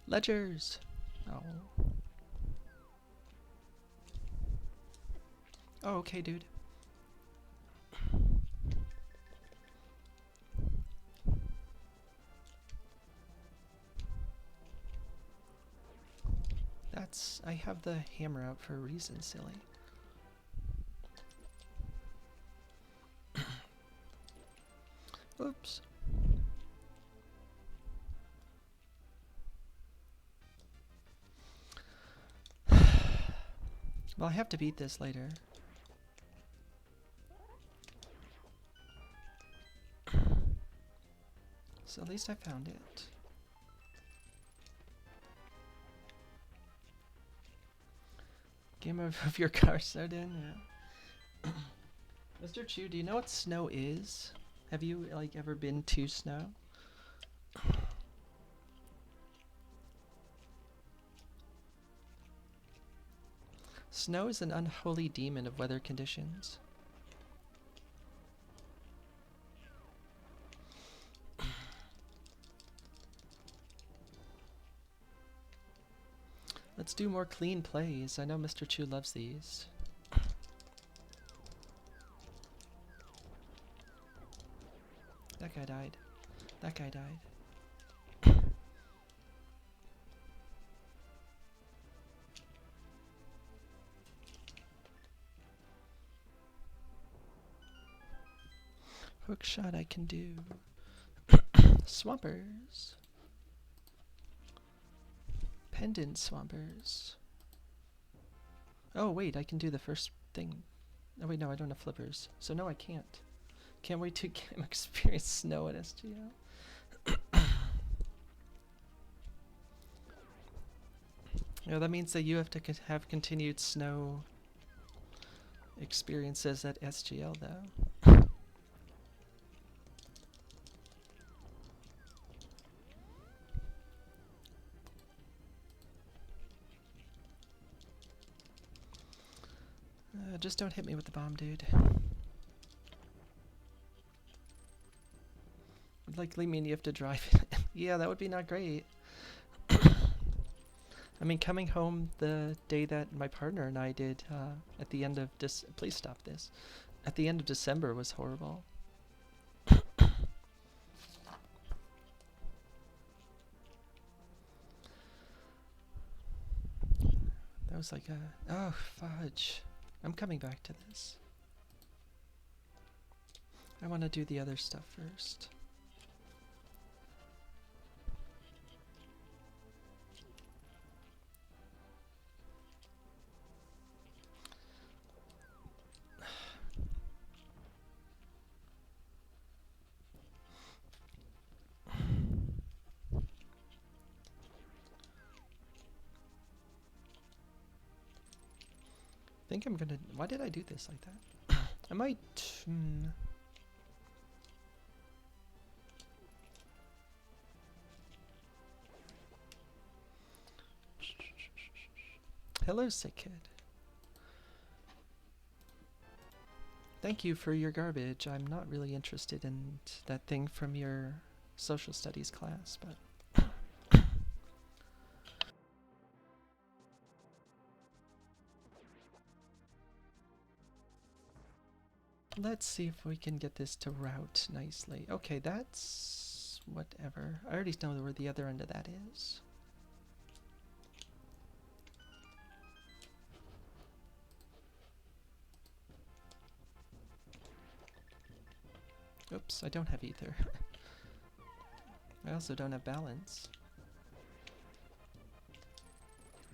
Ledgers! Oh. Oh, okay, dude. I have the hammer out for a reason, silly. Oops. Well, I have to beat this later. So at least I found it. Game of your car started in? Yeah. Mr. Chu, do you know what snow is? Have you like ever been to snow? Snow is an unholy demon of weather conditions. Let's do more clean plays. I know Mr. Chu loves these. That guy died. That guy died. Hook shot I can do. Swampers. Pendant swampers. Oh wait, I can do the first thing. Oh wait, no, I don't have flippers. So no, I can't. Can't wait to experience snow at SGL. Yeah, that means that you have to have continued snow experiences at SGL though. Just don't hit me with the bomb, dude. Would likely mean you have to drive it. Yeah, that would be not great. I mean, coming home the day that my partner and I did at the end of please stop this. At the end of December was horrible. That was like a... Oh, fudge. I'm coming back to this. I want to do the other stuff first. I think I'm gonna... Why did I do this like that? I might... Hello, sick kid. Thank you for your garbage. I'm not really interested in that thing from your social studies class, but... Let's see if we can get this to route nicely. Okay, that's... whatever. I already know where the other end of that is. Oops, I don't have ether. I also don't have balance.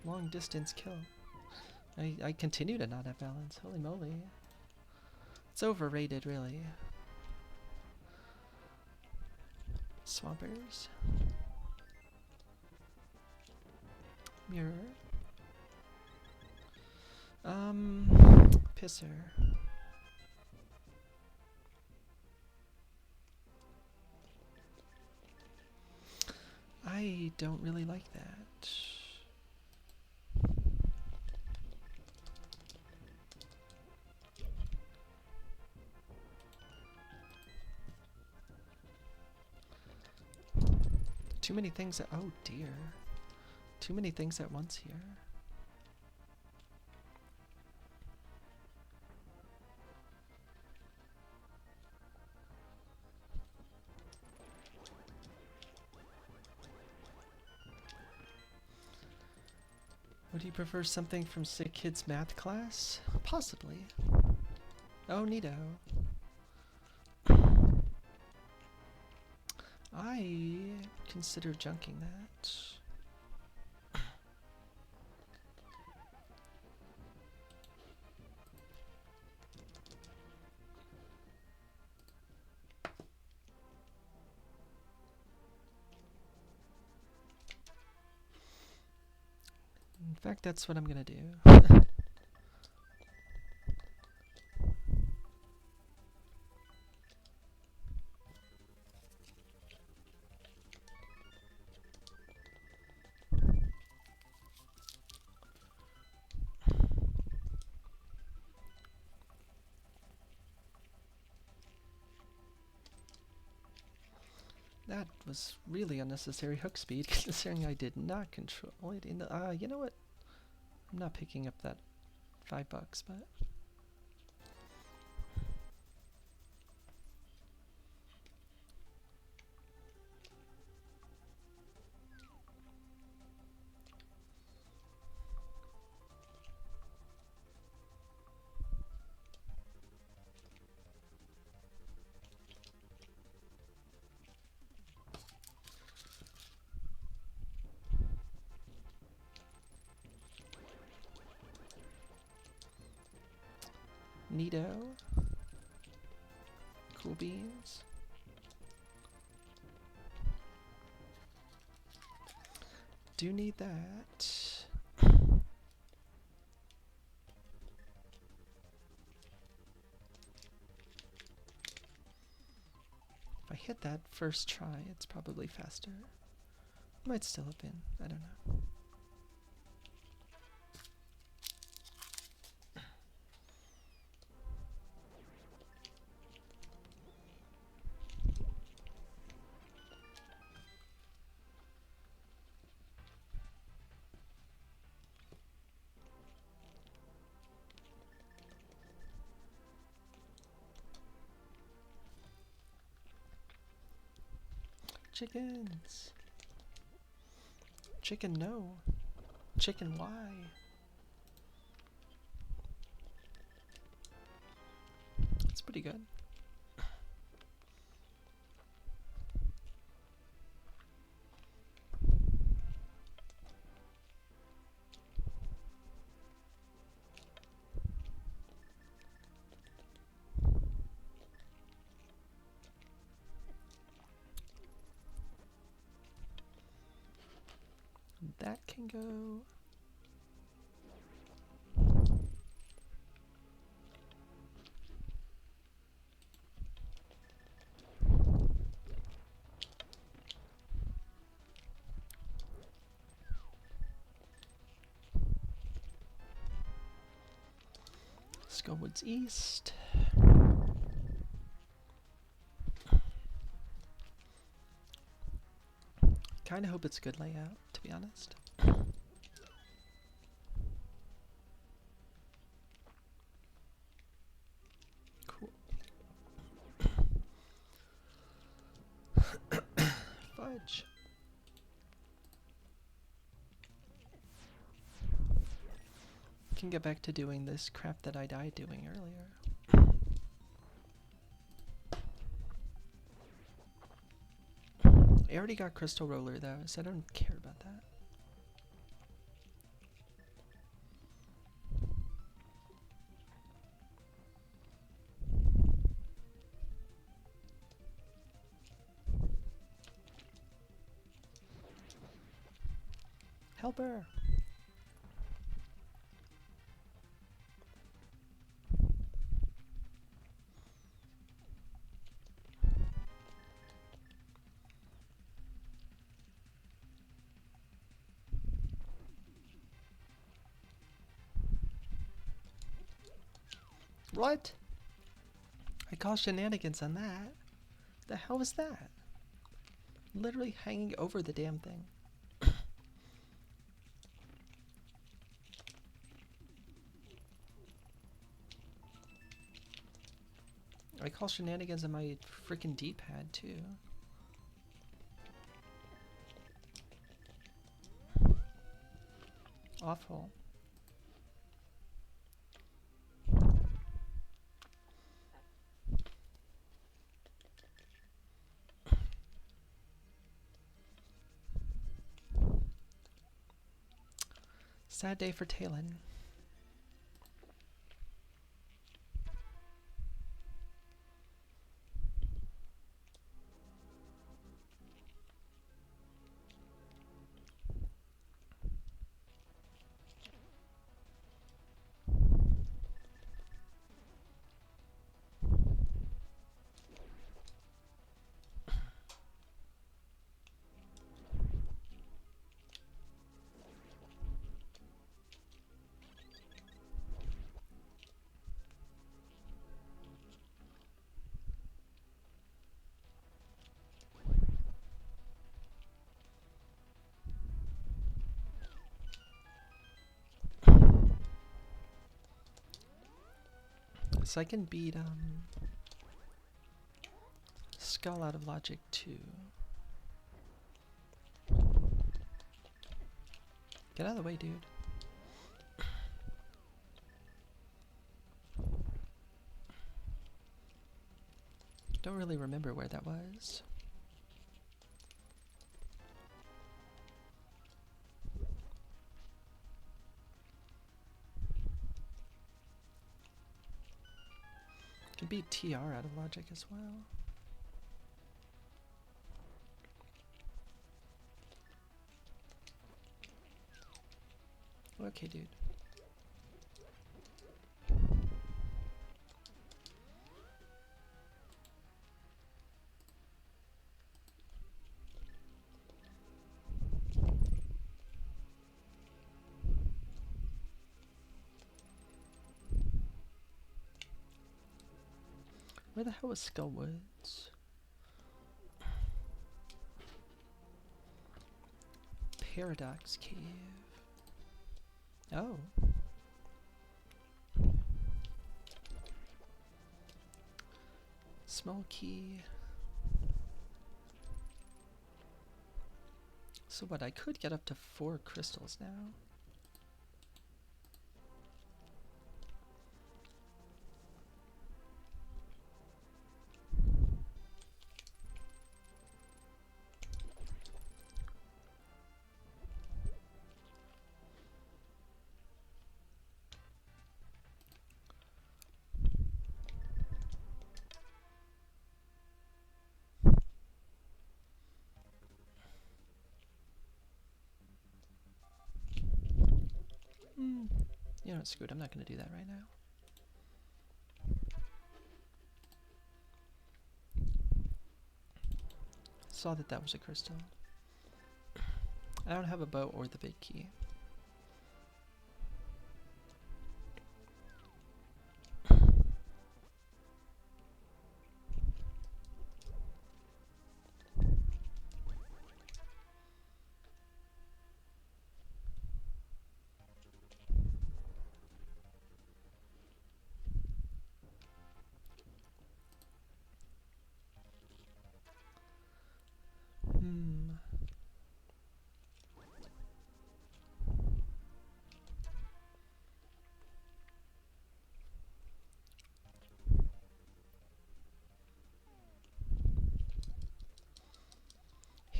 Long distance kill. I continue to not have balance. Holy moly. It's overrated, really. Swampers. Mirror. Pisser. I don't really like that. Too many things at— oh dear. Too many things at once here. Would you prefer something from Sick Kid's math class? Possibly. Oh, neato. I consider junking that. In fact, that's what I'm gonna do. That was really unnecessary hook speed, considering I did not control it in the— you know what? I'm not picking up that $5, but... Neato. Cool beans. Do need that. If I hit that first try, it's probably faster. Might still have been. I don't know. Chickens. Chicken no. Chicken why? It's pretty good. That can go. Let's go woods east. kind of hope it's a good layout, to be honest. Cool. Fudge. Can get back to doing this crap that I died doing earlier. I already got Crystal Roller though, so I don't care about that. Helper! What? I call shenanigans on that. The hell was that? Literally hanging over the damn thing. I call shenanigans on my freaking D-pad too. Awful. Sad day for Talon. So I can beat Skull out of logic too. Get out of the way, dude. Don't really remember where that was. Can beat TR out of logic as well. Okay, dude. Where the hell was Skullwoods? Paradox Cave. Oh. Small key. So what, I could get up to 4 crystals now. You know what, screw it, I'm not going to do that right now. Saw that that was a crystal. I don't have a bow or the big key.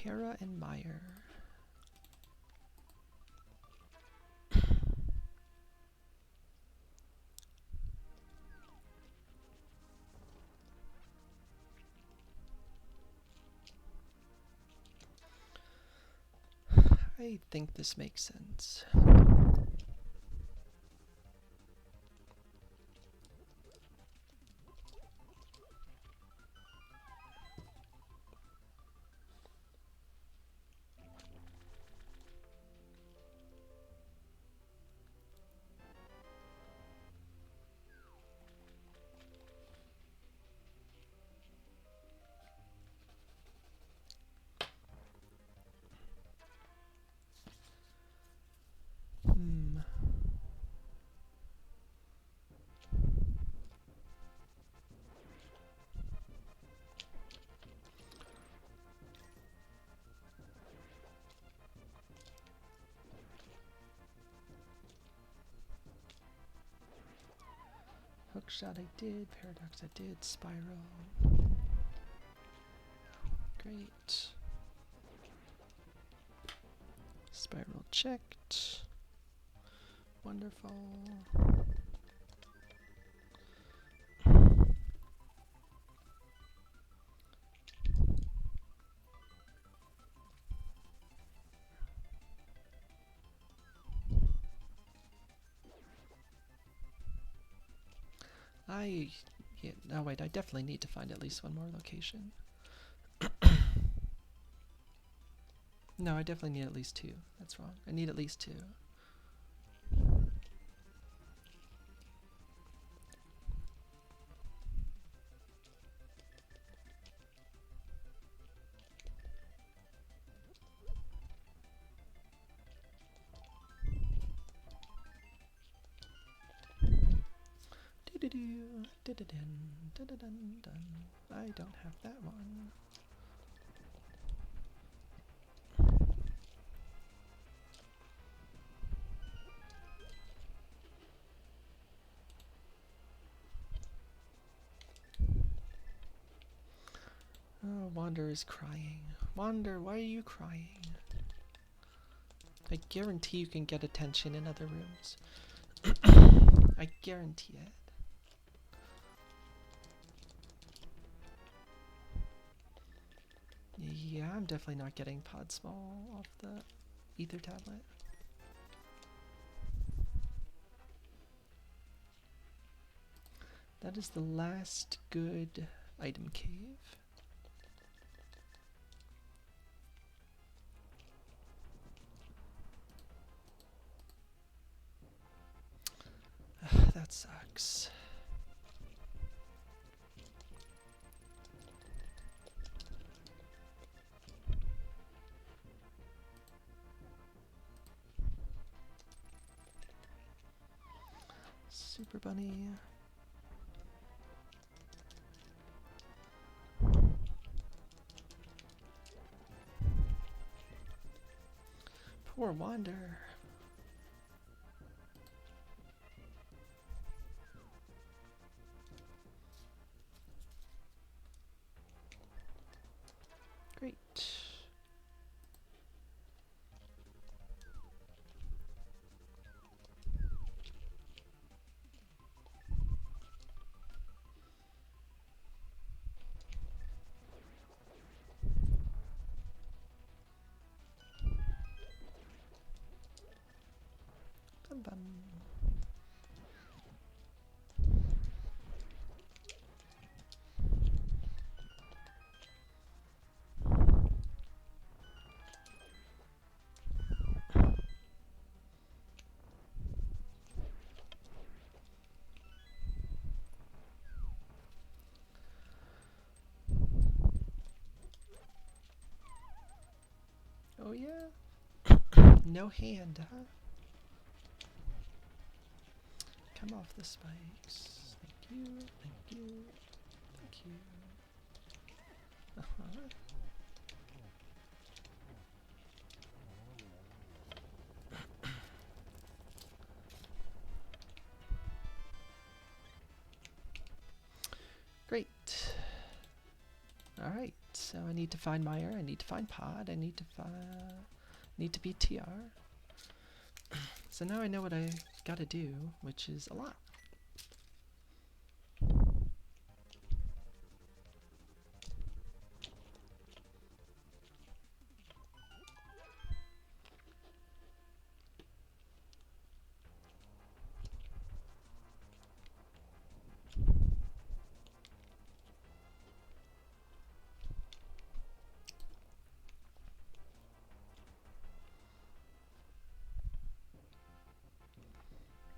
Hera and Meyer. I think this makes sense. Hookshot I did, Paradox I did, Spiral. Great. Spiral checked. Wonderful. No wait, I definitely need to find at least one more location. No, I definitely need at least two. That's wrong. I need at least two. I don't have that one. Oh, Wander is crying. Wander, why are you crying? I guarantee you can get attention in other rooms. I guarantee it. Yeah, I'm definitely not getting Pod Small off the Ether tablet. That is the last good item cave. That sucks. Super Bunny. Poor Wander. Great. Bum bum. Oh yeah? No hand, huh? Come off the spikes. Thank you, thank you, thank you. Great. Alright, so I need to find Meyer, I need to find Pod, I need to beat TR. So now I know what I gotta do, which is a lot.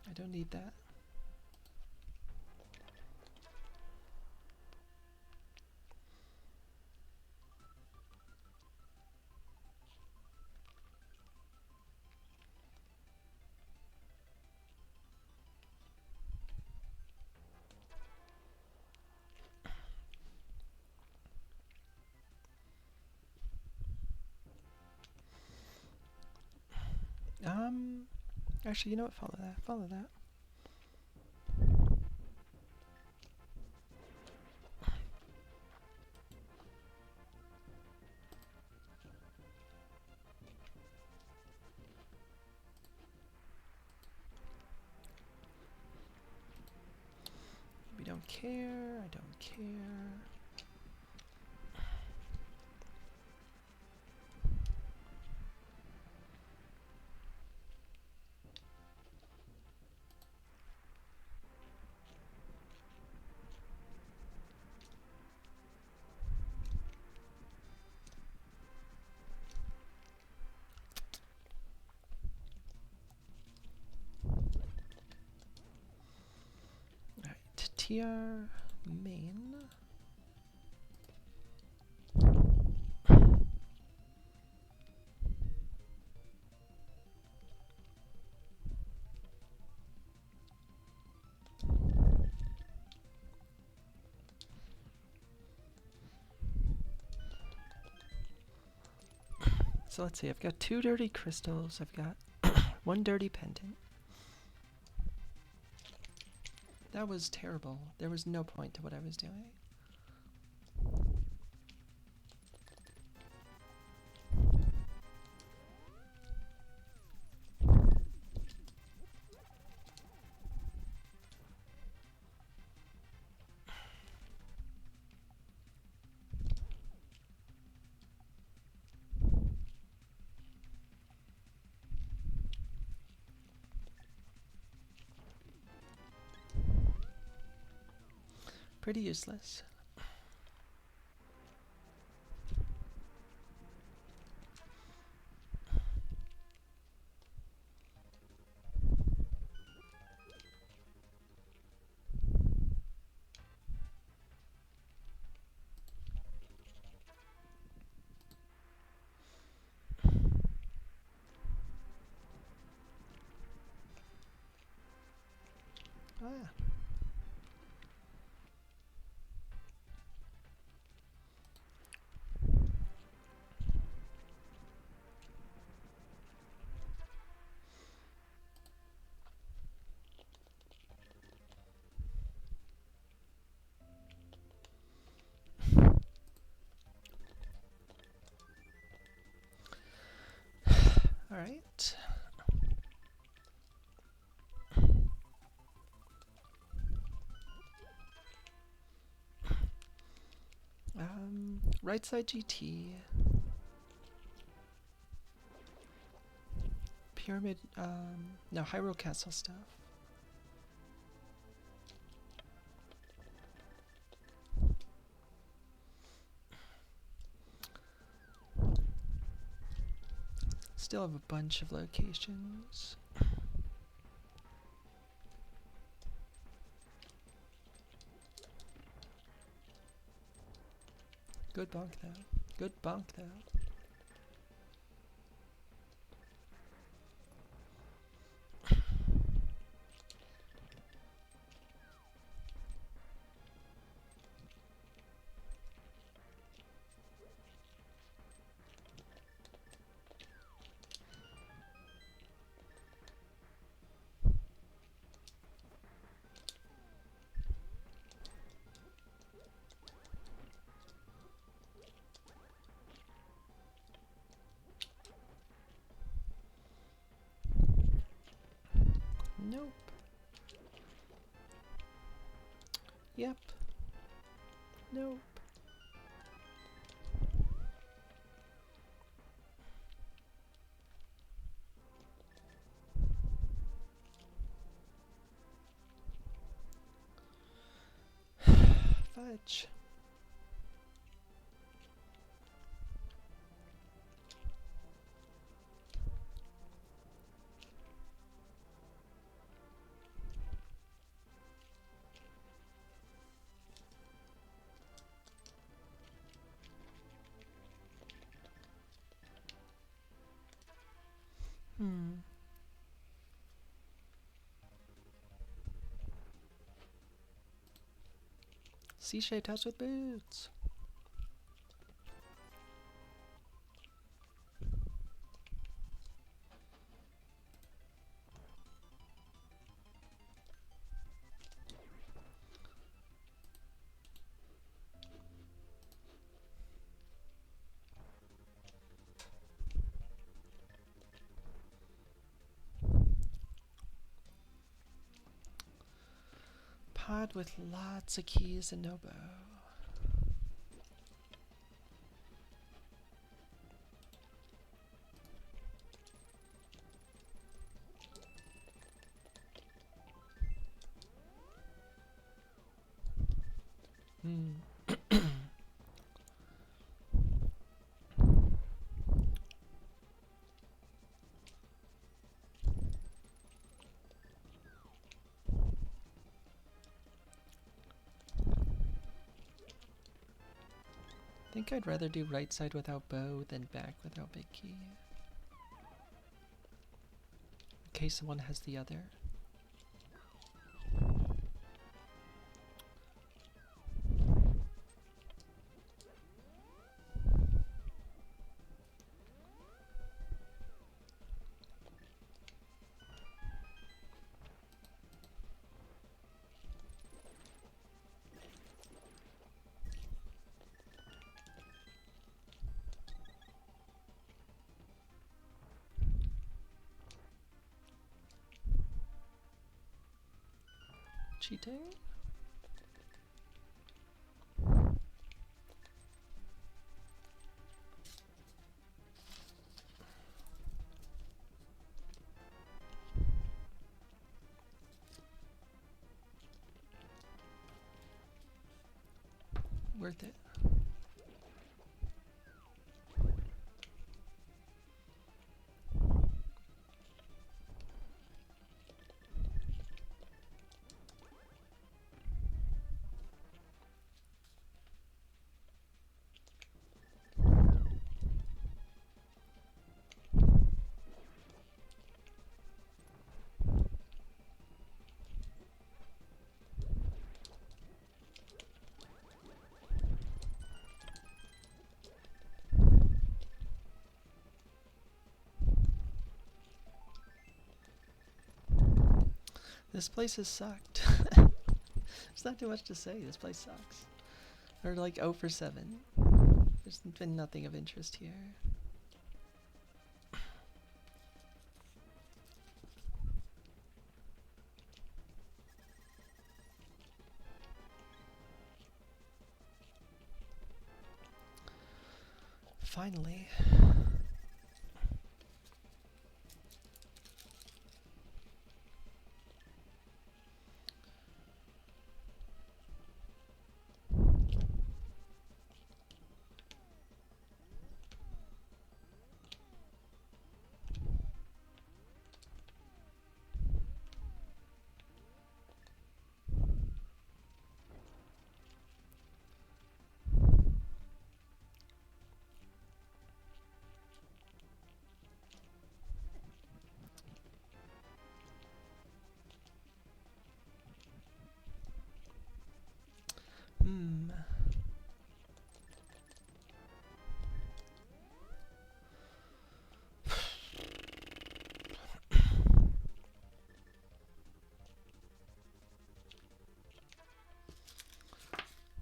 I don't need that. Actually, you know what? Follow that. Follow that. We don't care. I don't care. TR main. So let's see, I've got 2 dirty crystals, I've got 1 dirty pendant. That was terrible. There was no point to what I was doing. Pretty useless. Ah. All right. Right side GT. Pyramid, no, Hyrule Castle stuff. Still have a bunch of locations. Good bonk though. Good bonk though. Yep. Nope. Fudge. C-shaped house with boots. Pod with lots of keys and no bow. I think I'd rather do right side without bow than back without big key. In case one has the other. Cheating? Worth it. This place has sucked. There's not too much to say. This place sucks. We're like 0 for 7. There's been nothing of interest here. Finally.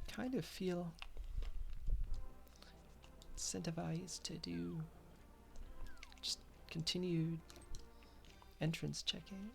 Kind of feel incentivized to do just continued entrance checking.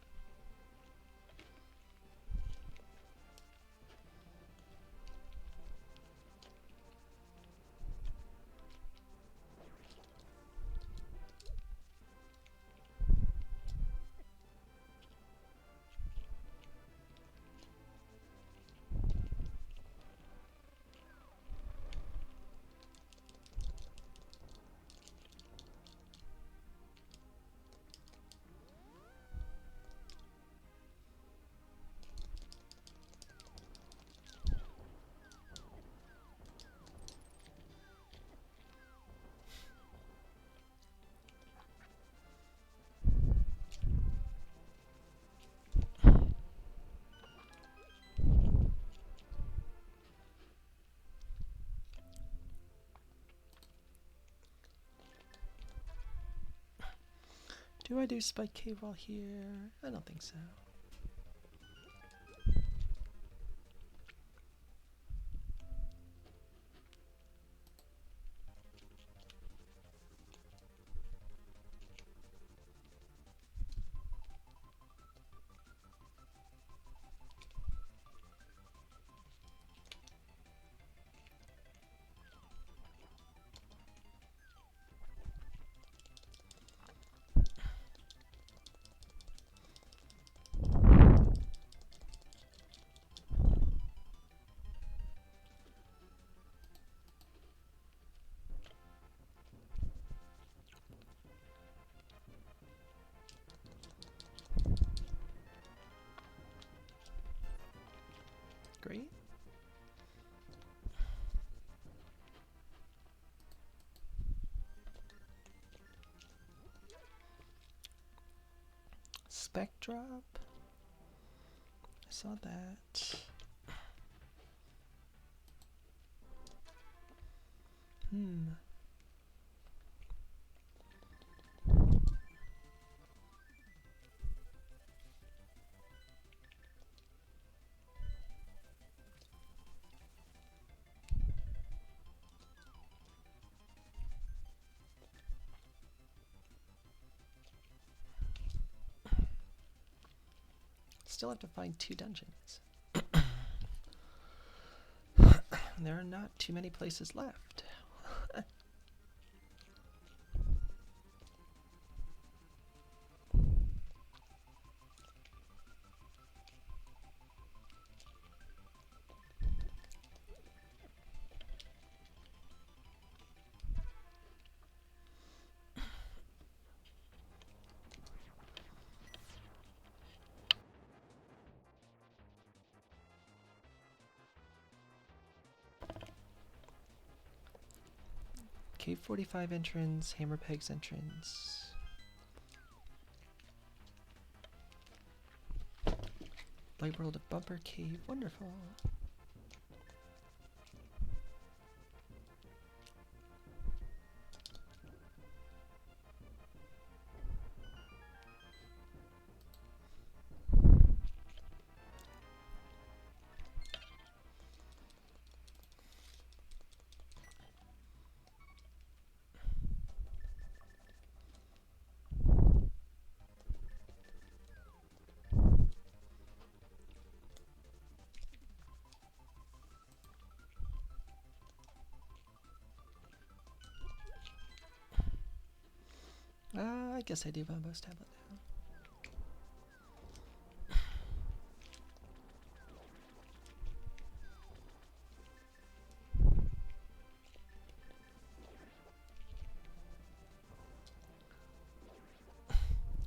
Do I do Spike Cave while here? I don't think so. Great. Spec drop. I saw that. Still have to find 2 dungeons. There are not too many places left. Cave 45 entrance, Hammer Pegs entrance. Light World of Bumper Cave, wonderful. I guess I do Bombo's tablet now.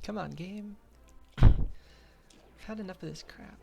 Come on, game. I've had enough of this crap.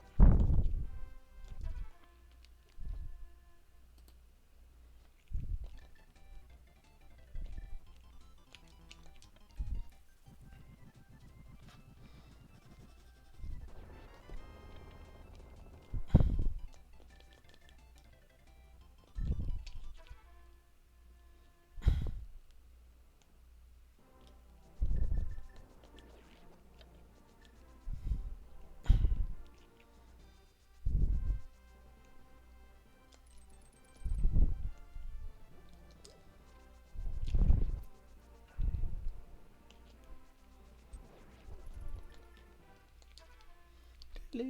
Hello.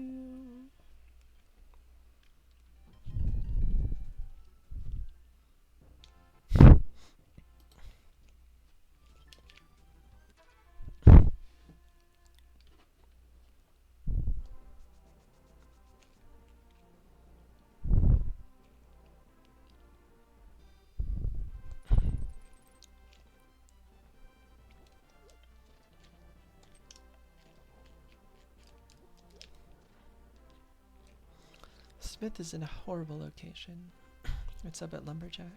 Smith is in a horrible location. It's up at Lumberjack.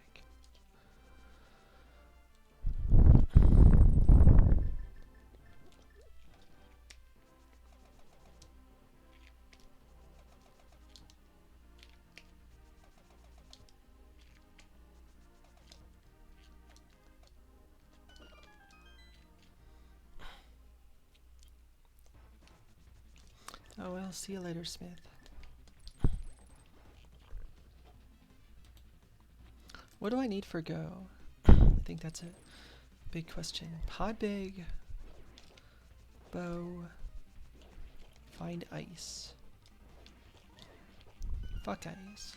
Oh well, see you later, Smith. What do I need for go? I think that's a big question. Pod big. Bow. Find ice. Fuck ice.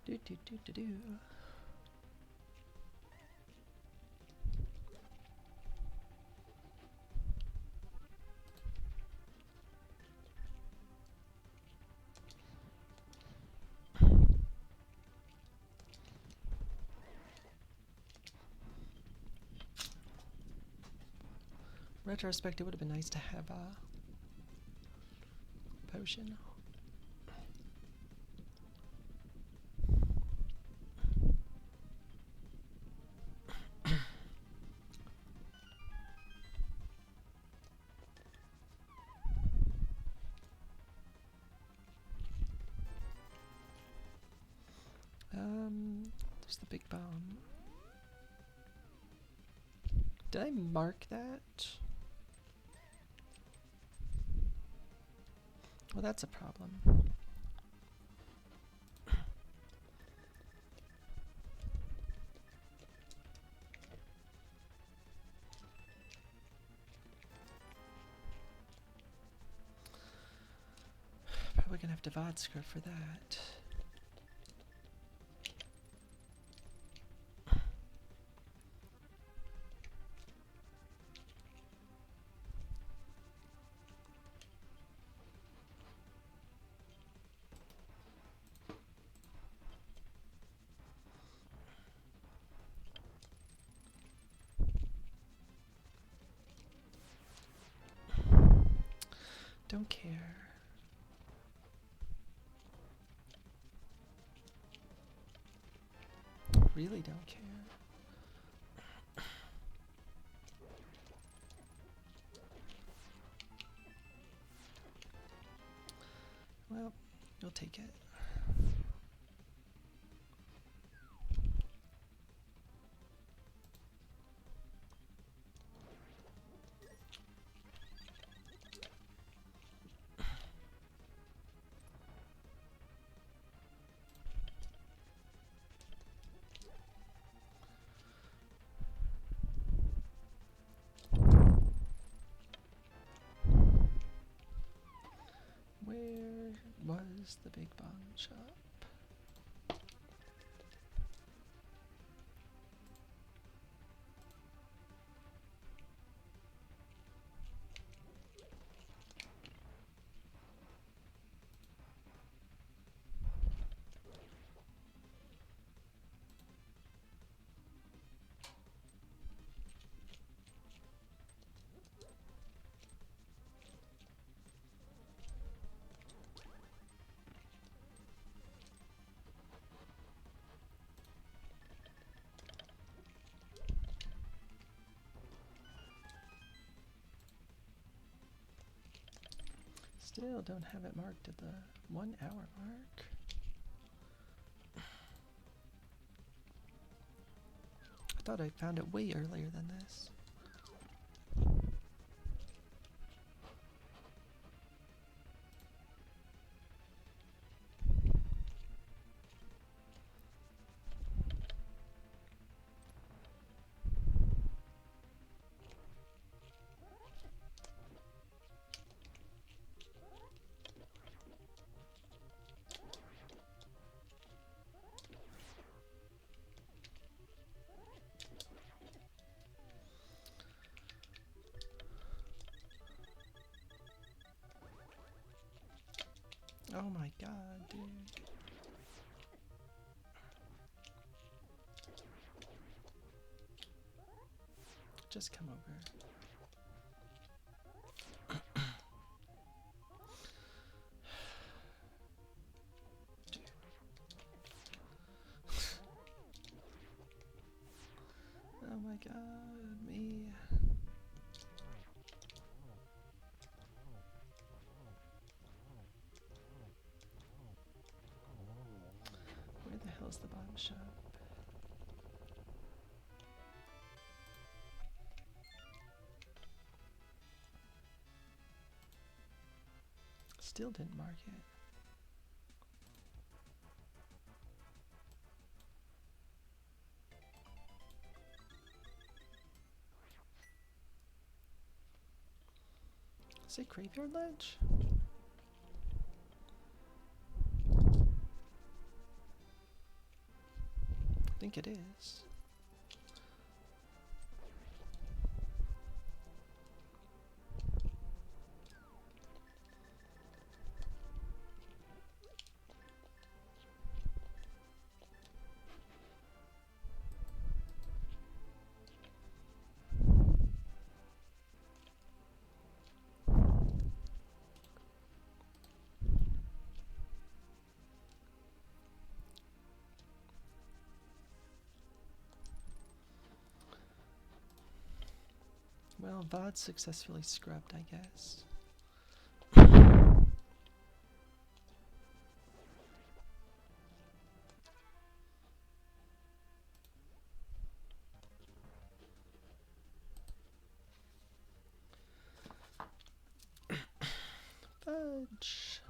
Do do do do do. Retrospect, it would have been nice to have a potion. There's the big bomb. Did I mark that? Well, that's a problem. Probably gonna have to VOD script for that. Don't care. Really don't care. Well, you'll take it. Where was the big bomb shop? Still don't have it marked at the 1 hour mark. I thought I found it way earlier than this. Oh my god, dude. Just come over. finish up. Still didn't mark it. Is it Graveyard Ledge? I think it is. Well, VOD successfully scrubbed, I guess. Fudge.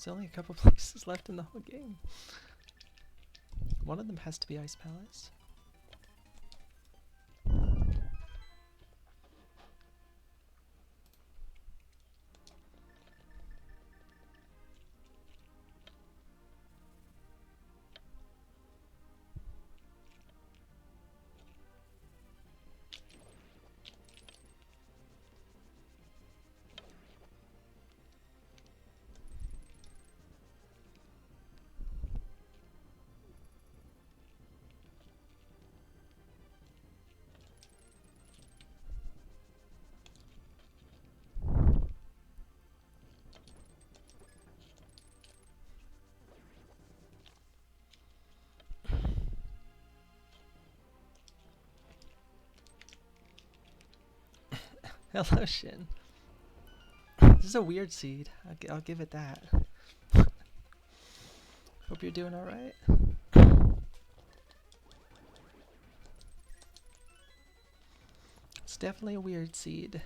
There's only a couple places left in the whole game. One of them has to be Ice Palace. Hello, Shin. This is a weird seed. I'll give it that. Hope you're doing alright. It's definitely a weird seed.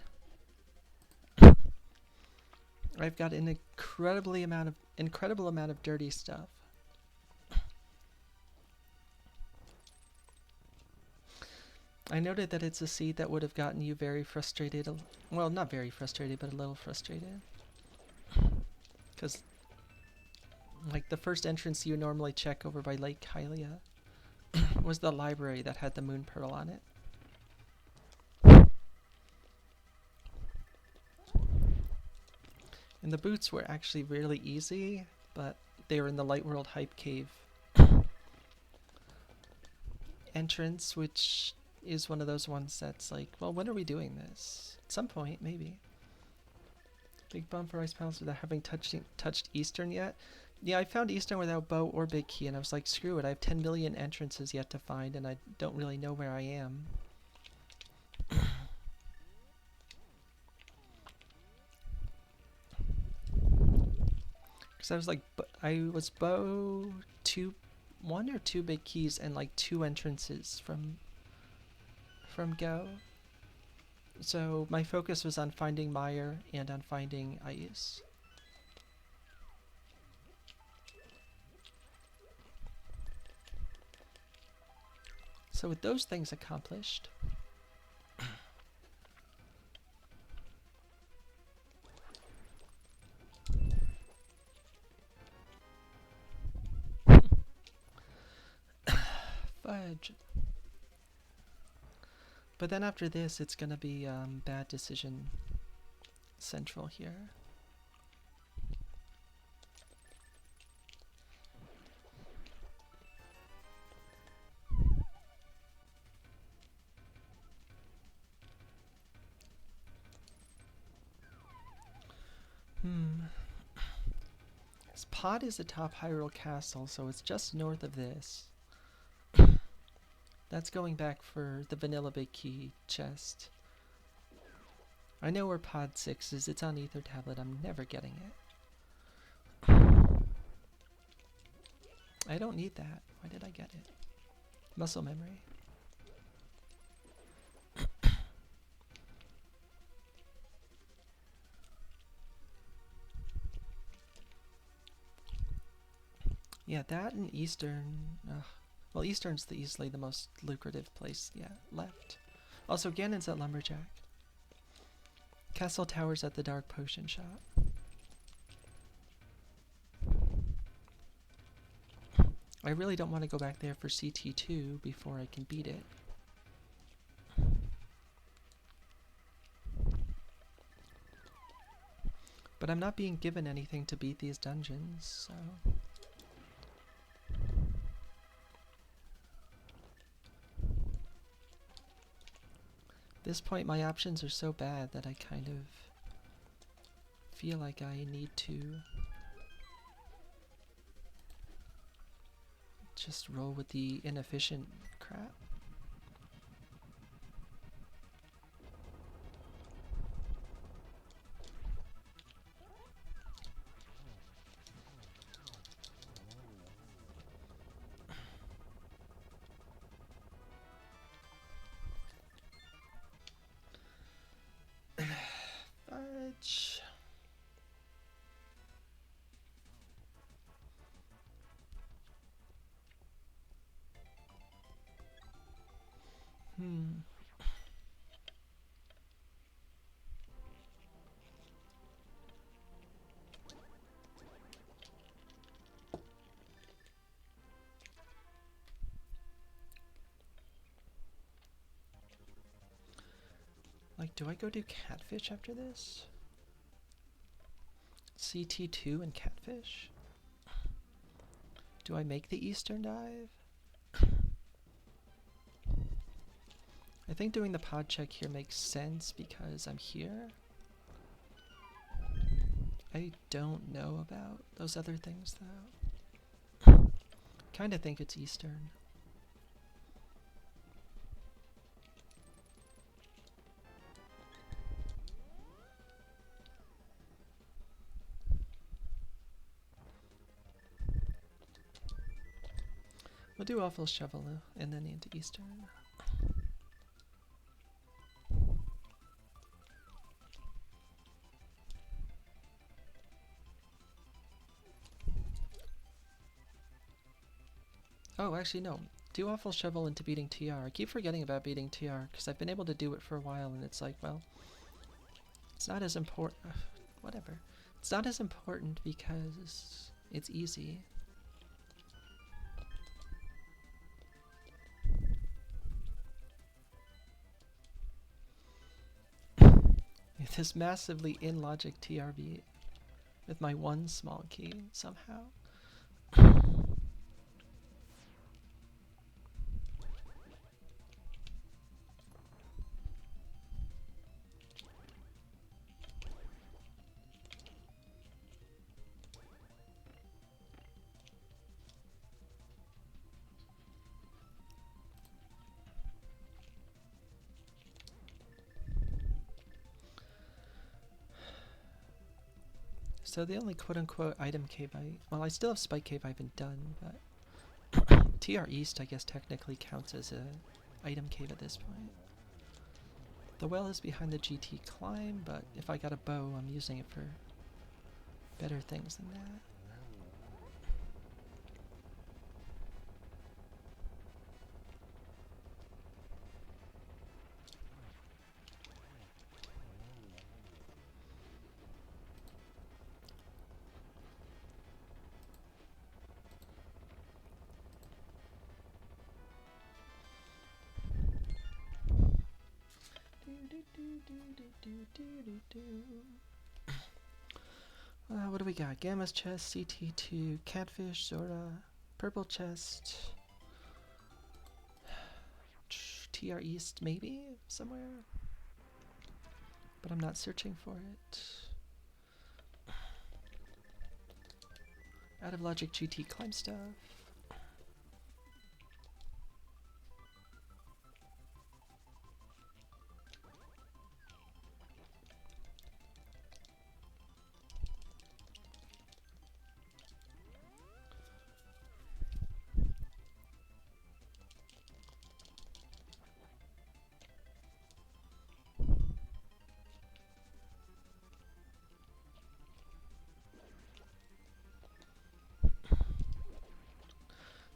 I've got an incredible amount of dirty stuff. I noted that it's a seed that would have gotten you very frustrated. Well, not very frustrated, but a little frustrated. Because, like, the first entrance you normally check over by Lake Hylia was the library that had the moon pearl on it. And the boots were actually really easy, but they were in the Light World Hype Cave entrance, which is one of those ones that's like, well, when are we doing this? At some point, maybe. Big bump for Ice Palace without having touched Eastern yet. Yeah, I found Eastern without bow or big key, and I was like, screw it, I have 10 million entrances yet to find, and I don't really know where I am. Because I was like, I was bow 1 or 2 big keys and like 2 entrances from Go. So my focus was on finding Mire and on finding Ice. So with those things accomplished, But then after this, it's gonna be bad decision central here. This pod is atop Hyrule Castle, so it's just north of this. That's going back for the Vanilla Big Key chest. I know where pod 6 is. It's on Ether Tablet. I'm never getting it. I don't need that. Why did I get it? Muscle memory. Yeah, that and Eastern. Well, Eastern's easily the most lucrative place, left. Also, Ganon's at Lumberjack. Castle Tower's at the Dark Potion Shop. I really don't want to go back there for CT2 before I can beat it. But I'm not being given anything to beat these dungeons, so... At this point, my options are so bad that I kind of feel like I need to just roll with the inefficient crap. Fudge. Like, do I go do Catfish after this? CT2 and Catfish? Do I make the Eastern Dive? I think doing the pod check here makes sense because I'm here. I don't know about those other things though. Kinda think it's Eastern. We'll do Awful Shovel and then into Eastern. Oh, actually no. Do Awful Shovel into beating TR. I keep forgetting about beating TR because I've been able to do it for a while and it's like, well, it's not as important. Whatever. It's not as important because it's easy. This massively illogic TRB with my one small key somehow. So the only quote-unquote item cave well, I still have Spike Cave I haven't done, but TR East I guess technically counts as a item cave at this point. The well is behind the GT climb, but if I got a bow, I'm using it for better things than that. What do we got? Gamma's chest, CT2, catfish, Zora, purple chest, TR East maybe somewhere, but I'm not searching for it. Out of logic GT climb stuff.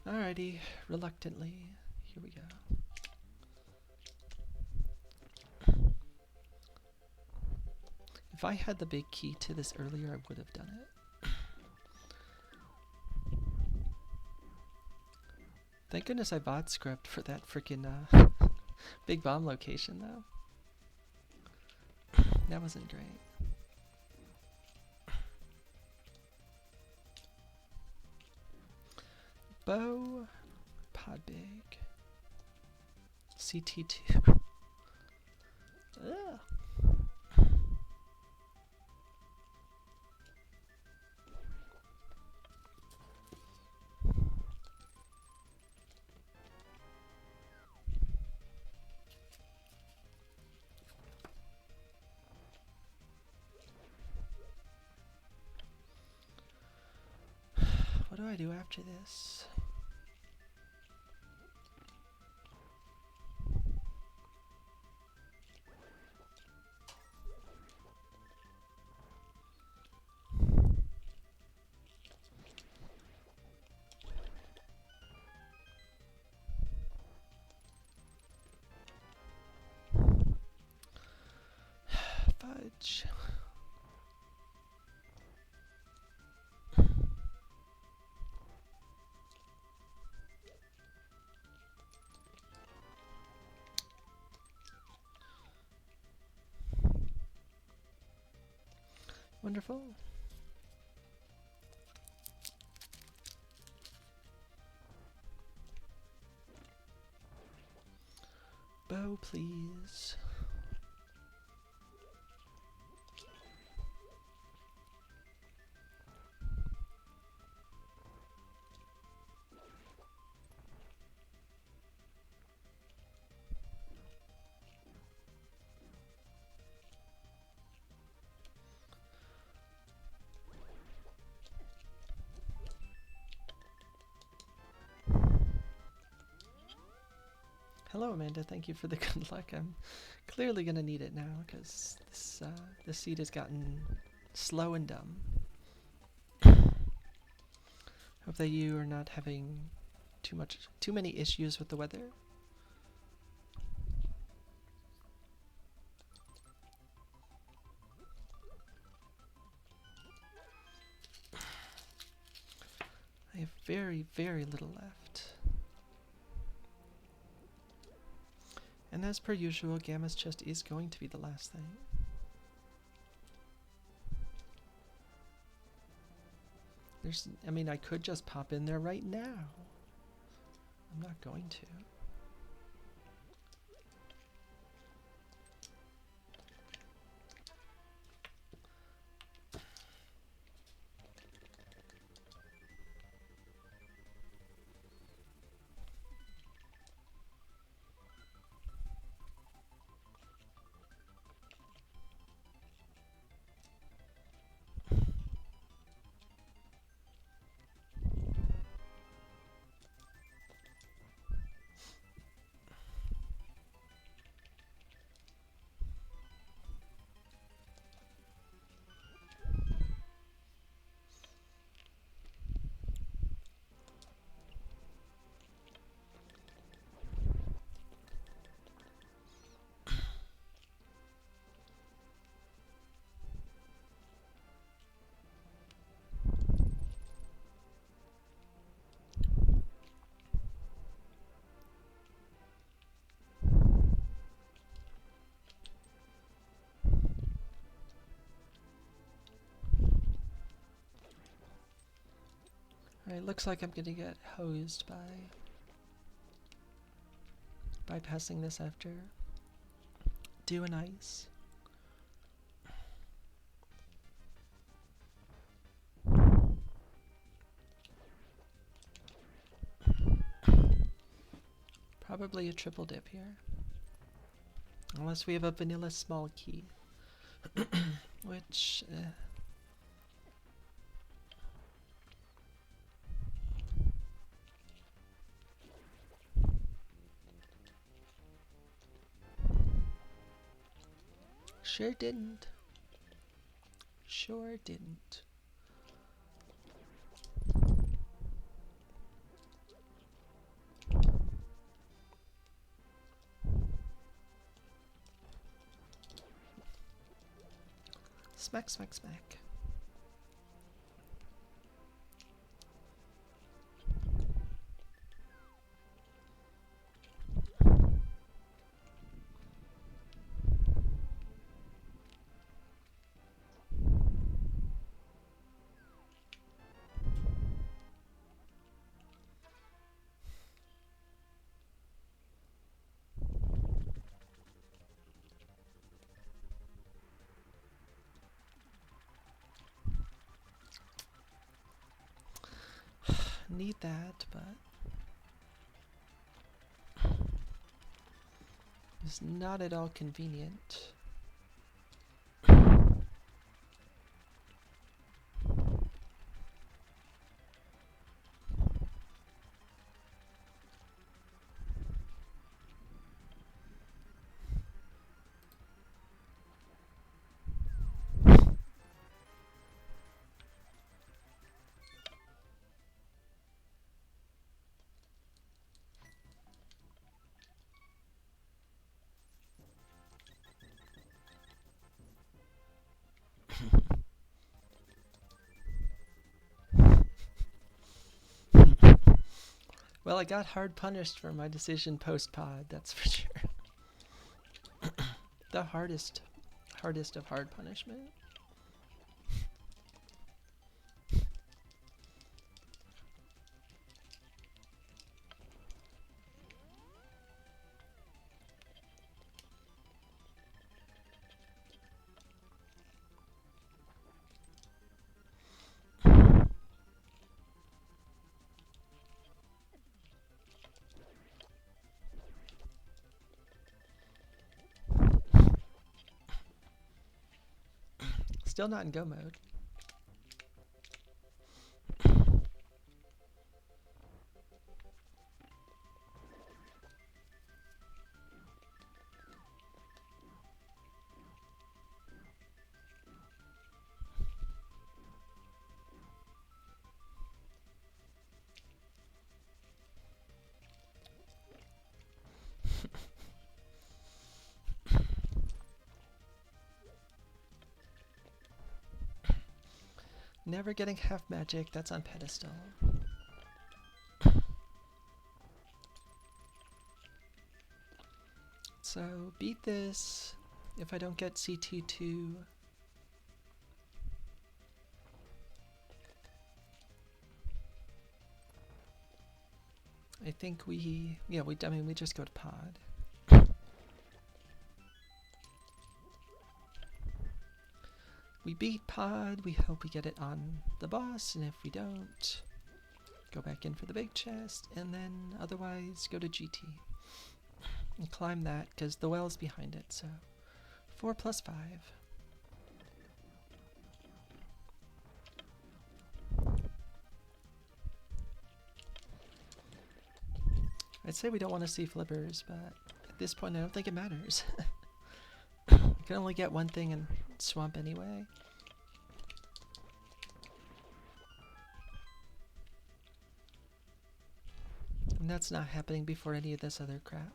Alrighty, reluctantly, here we go. If I had the big key to this earlier, I would have done it. Thank goodness I bought script for that freaking big bomb location, though. That wasn't great. Bow, pod big, CT2. Ugh. What do I do after this? Fudge. Wonderful. Bow, please. Hello, Amanda. Thank you for the good luck. I'm clearly going to need it now because this seed has gotten slow and dumb. Hope that you are not having too many issues with the weather. I have very, very little left. And as per usual, Gamma's chest is going to be the last thing. I mean, I could just pop in there right now. I'm not going to. Okay, looks like I'm gonna get hosed by bypassing this after doing ice. Probably a triple dip here. Unless we have a vanilla small key. Which, sure didn't. Sure didn't. Smack, smack, smack. Need that, but it's not at all convenient. Well, I got hard punished for my decision post-pod, that's for sure. The hardest of hard punishment. Still not in go mode. Never getting half magic, that's on pedestal. So, beat this if I don't get CT2. I think we just go to pod. We beat pod, we hope we get it on the boss, and if we don't, go back in for the big chest, and then otherwise go to GT. And climb that, because the well is behind it, so 4 plus 5. I'd say we don't want to see flippers, but at this point I don't think it matters. You can only get one thing in swamp anyway. And that's not happening before any of this other crap.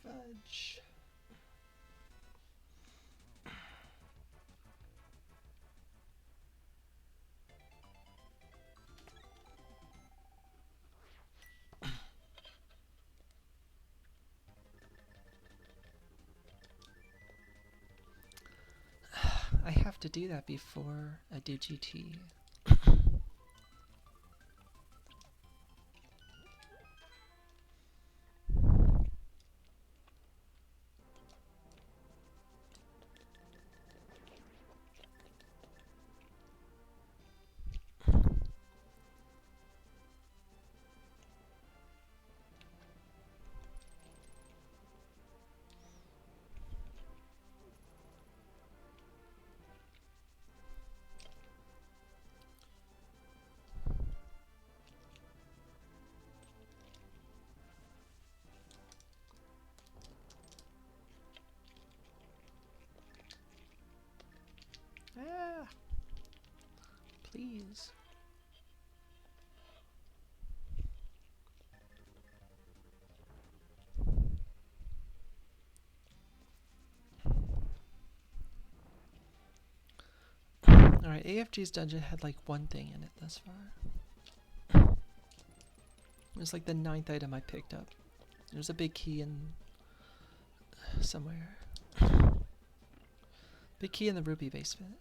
Fudge. to do that before I do GT. Ah, please. Alright, AFG's dungeon had like one thing in it thus far. It was like the 9th item I picked up. There's a big key in somewhere. Big key in the ruby basement.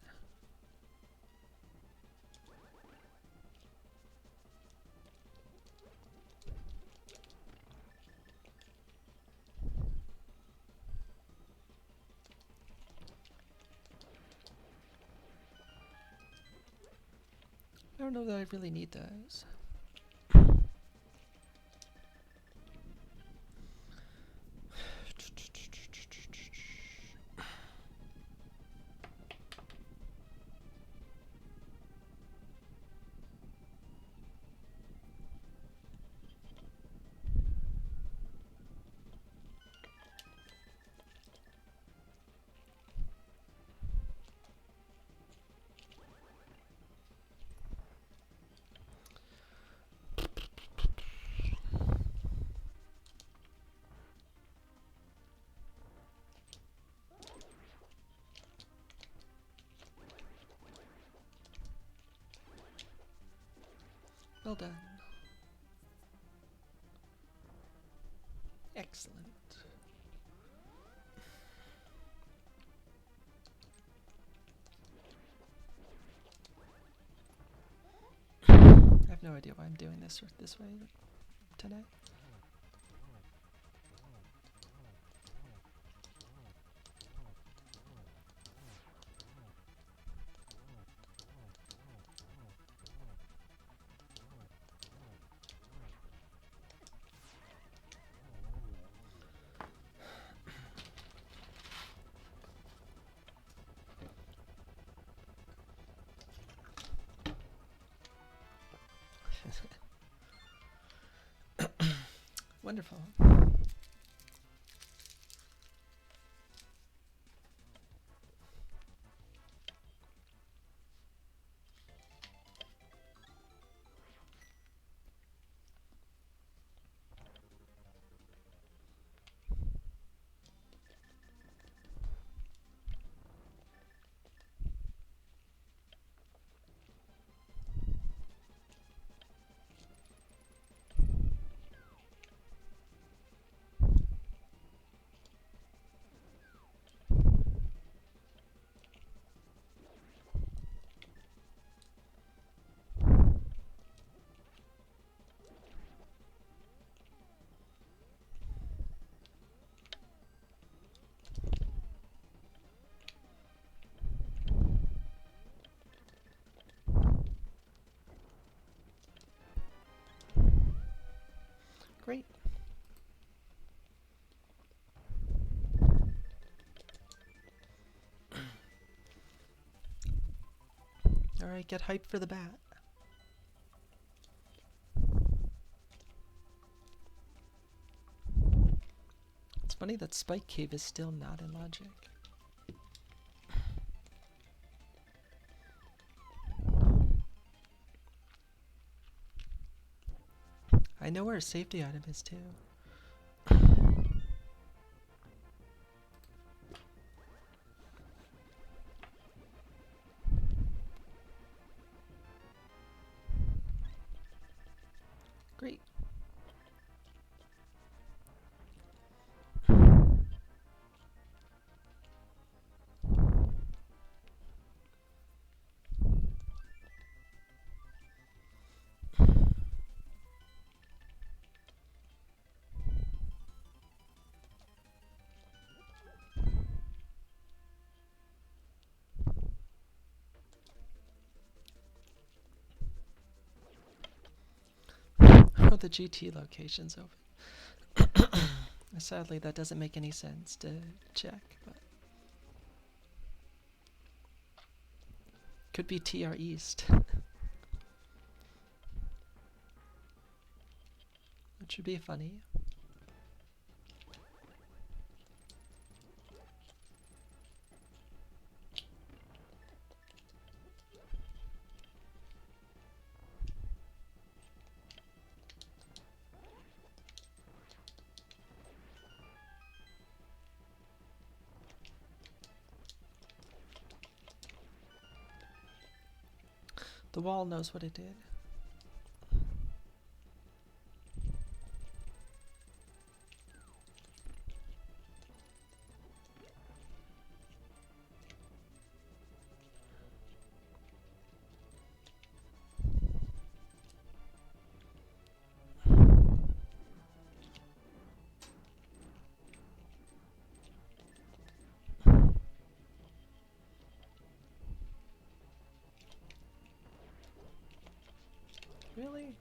I don't know that I really need those. Well done. Excellent. I have no idea why I'm doing this way today. Wonderful. Great. Alright, get hyped for the bat. It's funny that Spike Cave is still not in Logic. I know where a safety item is too. Great. the GT location's open. Sadly, that doesn't make any sense to check, but could be TR East. Which would be funny. The wall knows what it did. Really?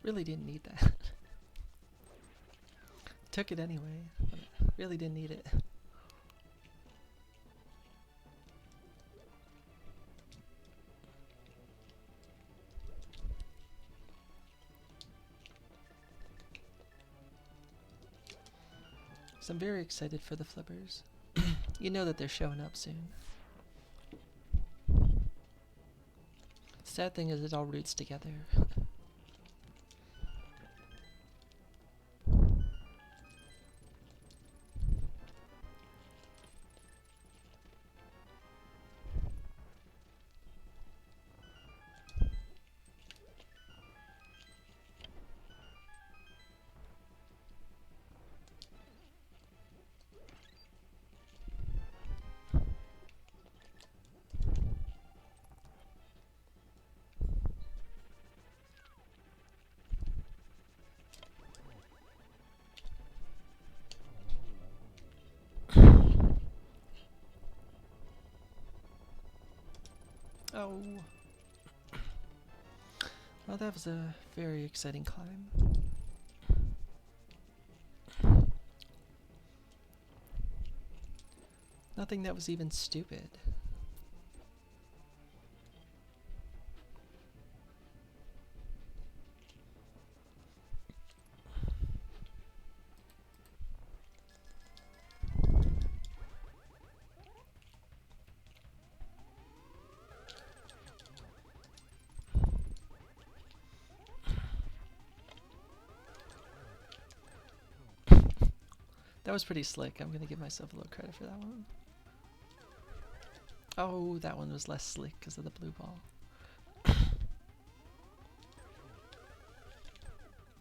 Really didn't need that. Took it anyway, but really didn't need it. So I'm very excited for the flippers. You know that they're showing up soon. Sad thing is it all roots together. Oh. Well, that was a very exciting climb. Nothing that was even stupid. That was pretty slick. I'm gonna give myself a little credit for that one. Oh, that one was less slick because of the blue ball.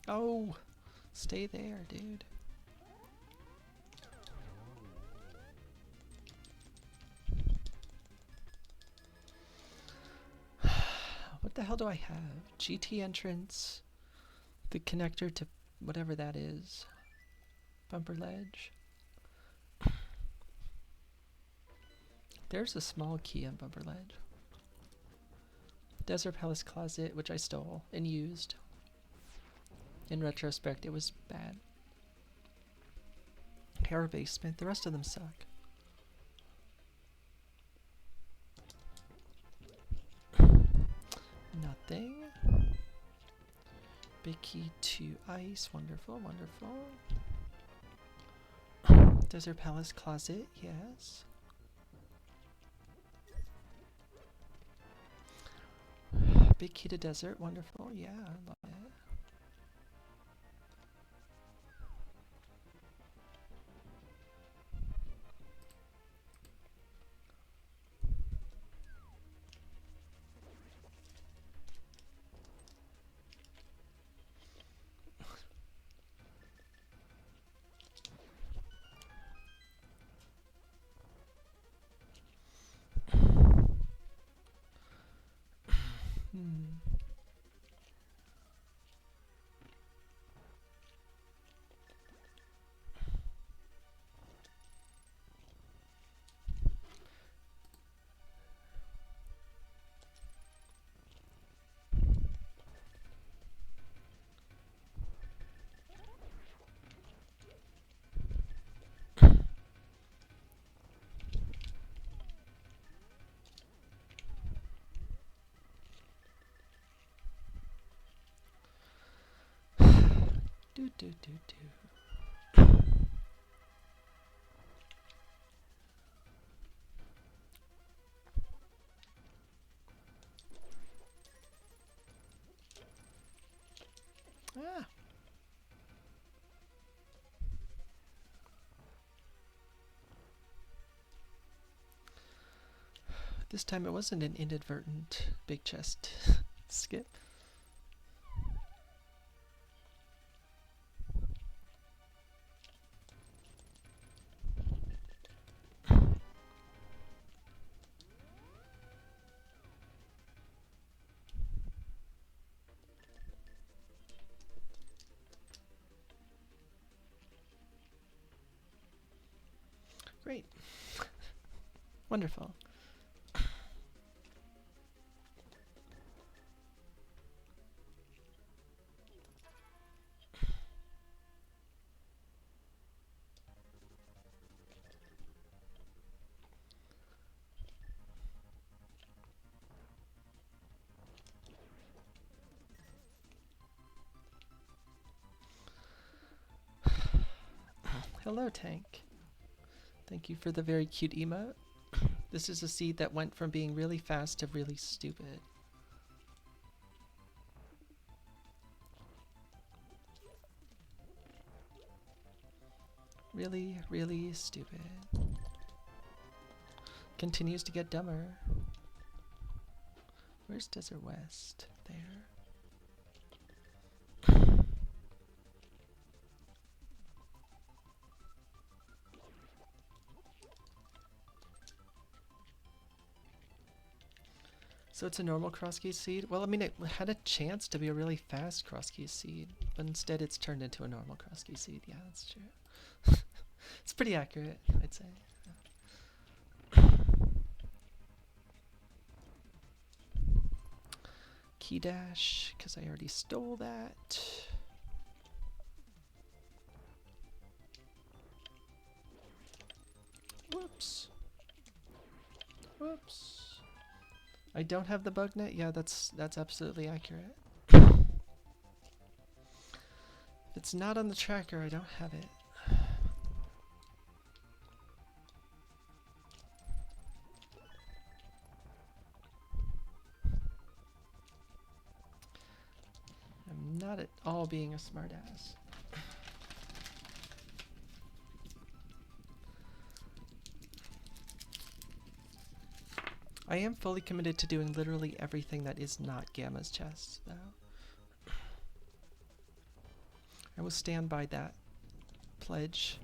Oh, stay there, dude. What the hell do I have? GT entrance, the connector to whatever that is. Bumper ledge. There's a small key on bumper ledge. Desert Palace Closet, which I stole and used. In retrospect, it was bad. Hair Basement, the rest of them suck. Nothing. Big key to ice, wonderful, wonderful. Desert Palace Closet, yes. Big key to desert, wonderful, yeah, I love it. Do, do, do, do. Ah. This time it wasn't an inadvertent big chest skip. Great. Wonderful. Hello, Tank. Thank you for the very cute emote. This is a seed that went from being really fast to really stupid. Really, really stupid. Continues to get dumber. Where's Desert West? There. So it's a normal Crosskeys seed? Well, I mean, it had a chance to be a really fast Crosskeys seed, but instead it's turned into a normal Crosskeys seed. Yeah, that's true. It's pretty accurate, I'd say. Key dash, because I already stole that. Whoops. Whoops. I don't have the bug net? Yeah, that's absolutely accurate. If it's not on the tracker, I don't have it. I'm not at all being a smartass. I am fully committed to doing literally everything that is not Gamma's chest, though. I will stand by that pledge.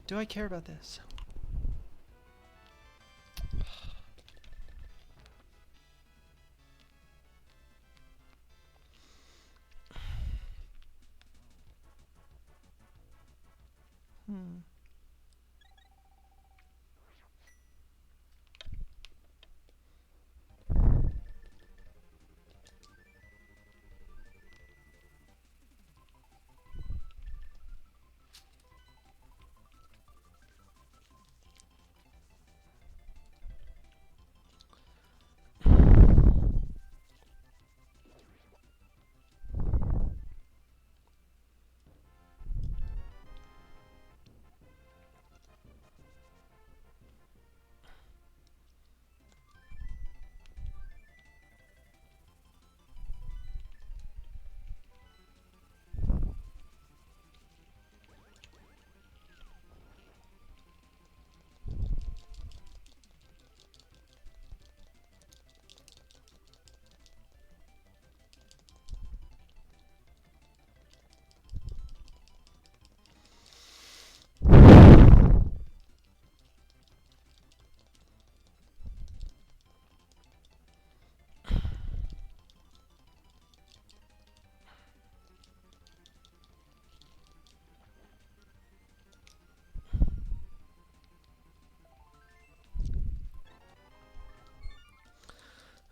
Do I care about this?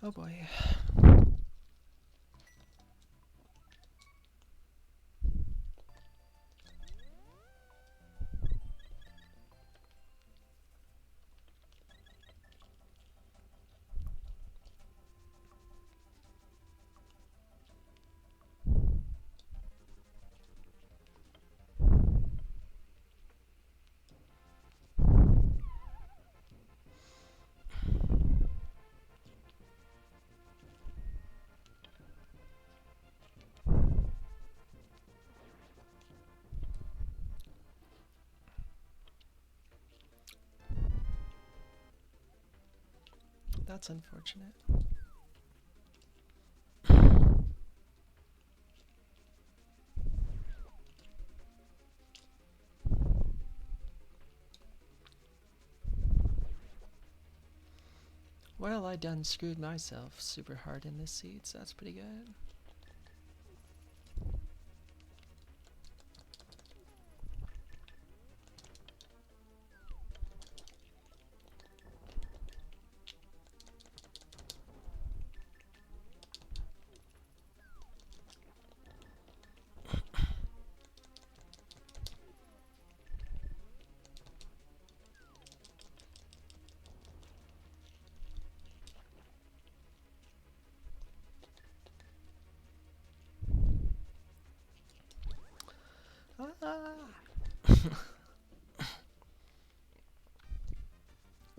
Oh boy. That's unfortunate. Well, I done screwed myself super hard in this seed, so that's pretty good.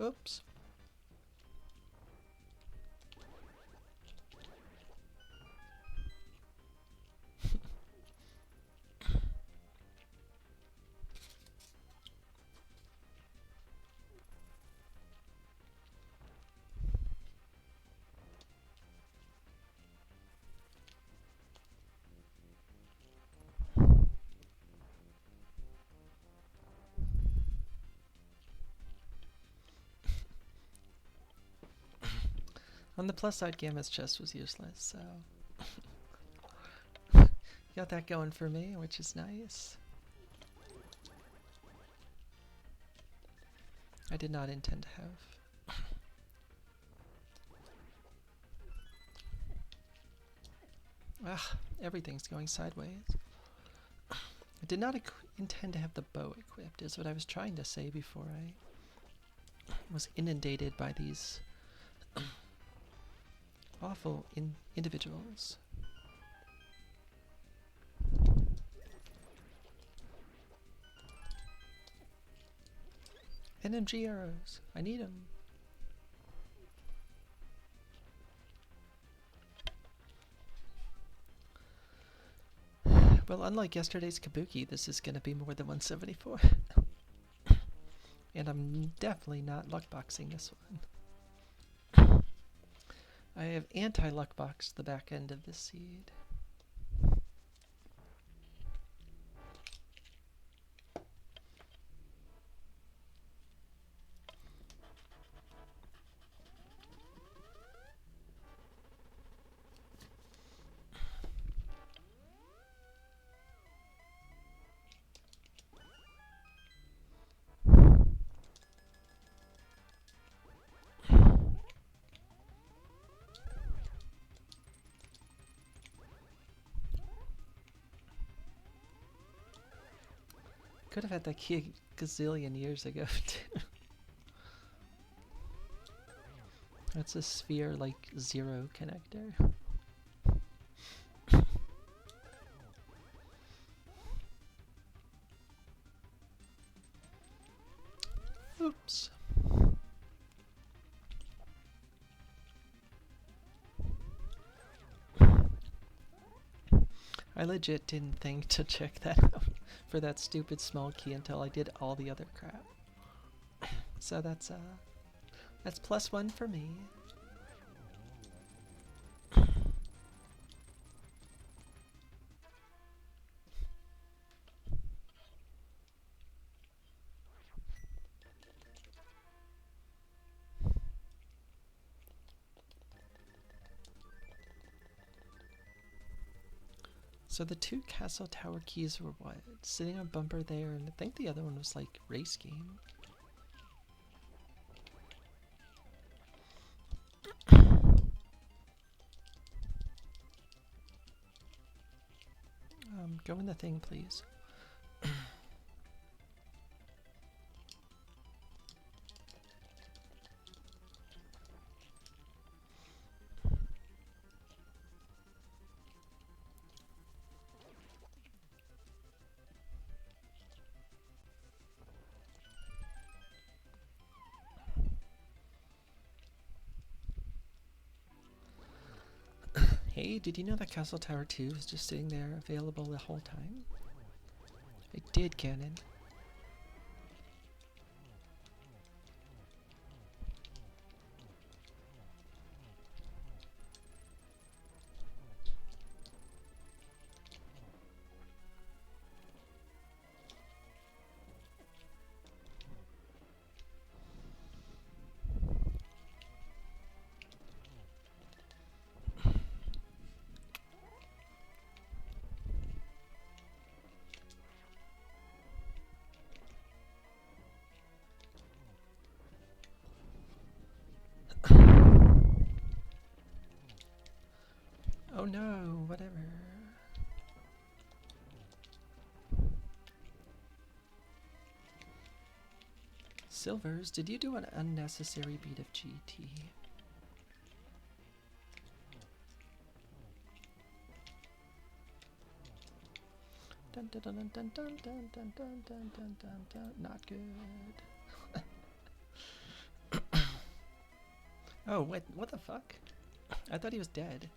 Oops. On the plus side, Gamma's chest was useless, so got that going for me, which is nice. I did not intend to have. Everything's going sideways. I did not intend to have the bow equipped, is what I was trying to say before I was inundated by these awful individuals. NMG arrows. I need them. Well, unlike yesterday's Kabuki, this is going to be more than 174. And I'm definitely not luckboxing this one. I have anti-luckboxed the back end of this seed. Could have had that key a gazillion years ago, too. That's a sphere, like, 0 connector. Oops. I legit didn't think to check that out for that stupid small key until I did all the other crap. So that's +1 for me. So the 2 castle tower keys were what? Sitting on bumper there, and I think the other one was like race game. Go in the thing, please. Hey, did you know that Castle Tower 2 is just sitting there available the whole time? I did, Cannon. Oh no, whatever. Silvers, did you do an unnecessary beat of GT? Dun dun dun dun dun dun dun dun dun dun dun dun. Not good. Oh, what the fuck? I thought he was dead.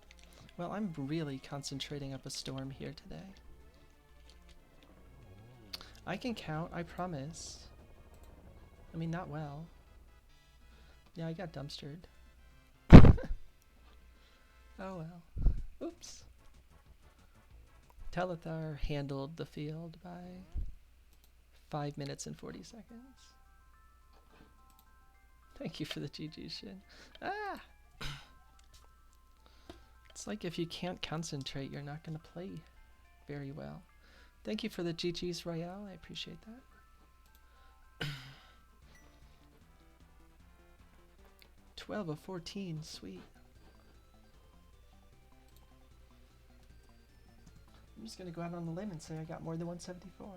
Well, I'm really concentrating up a storm here today. I can count, I promise. I mean, not well. Yeah, I got dumpstered. Oh well. Oops. Telethar handled the field by 5 minutes and 40 seconds. Thank you for the GG Shin. Ah! It's like if you can't concentrate, you're not going to play very well. Thank you for the GG's Royale. I appreciate that. 12 of 14. Sweet. I'm just going to go out on a limb and say I got more than 174.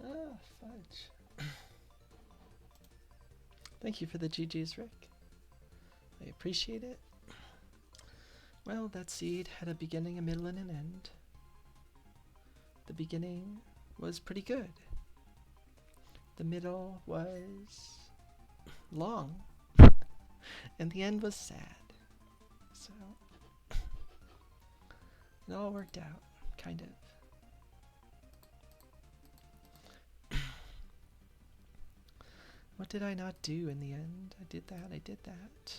Ah, fudge. Thank you for the GG's, Rick. I appreciate it. Well, that seed had a beginning, a middle, and an end. The beginning was pretty good. The middle was long. And the end was sad. So, it all worked out, kind of. What did I not do in the end? I did that.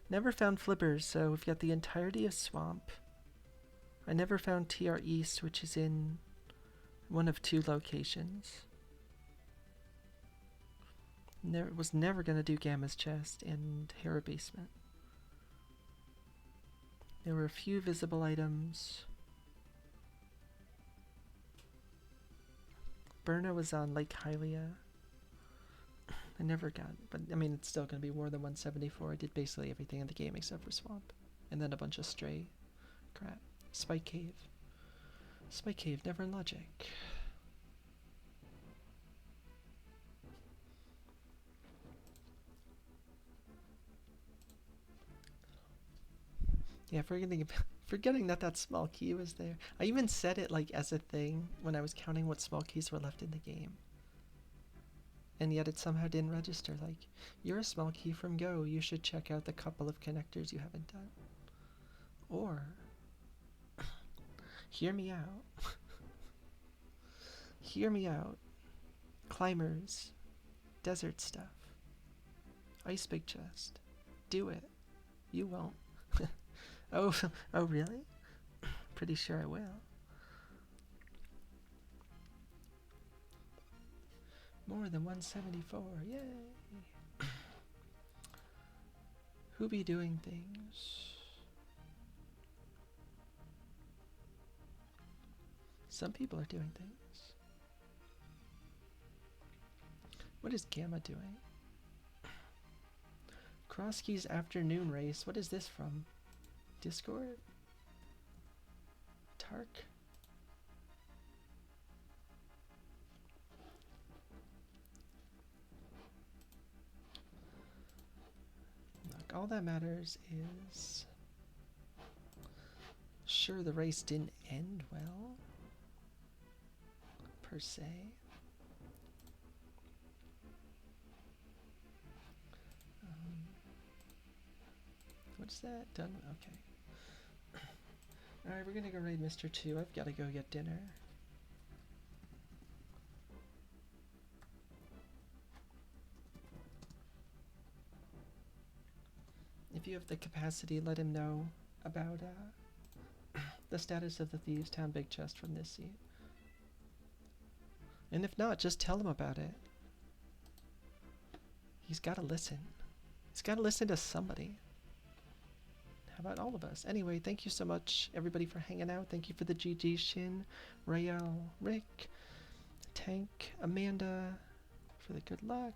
Never found flippers, so we've got the entirety of Swamp. I never found TR East, which is in one of 2 locations. Was never going to do Gamma's Chest and Hera Basement. There were a few visible items. Berna was on Lake Hylia. I never got, but I mean, it's still going to be more than 174. I did basically everything in the game except for Swamp. And then a bunch of stray crap. Spike Cave. Spike Cave, never in Logic. Yeah, forgetting that small key was there. I even said it like as a thing when I was counting what small keys were left in the game. And yet it somehow didn't register. Like, you're a small key from Go. You should check out the couple of connectors you haven't done. Or, hear me out. Hear me out. Climbers. Desert stuff. Ice Big Chest. Do it. You won't. Oh, oh really? Pretty sure I will. More than 174, yay! Who be doing things? Some people are doing things. What is Gamma doing? Crosskeys afternoon race. What is this from? Discord? Tark? Look, all that matters is... Sure, the race didn't end well, per se. What's that? Done? Okay. Alright, we're gonna go raid Mr. 2. I've gotta go get dinner. If you have the capacity, let him know about the status of the Thieves' Town Big Chest from this seat. And if not, just tell him about it. He's gotta listen. He's gotta listen to somebody. How about all of us? Anyway, thank you so much, everybody, for hanging out. Thank you for the GG, Shin, Rael, Rick, Tank, Amanda, for the good luck,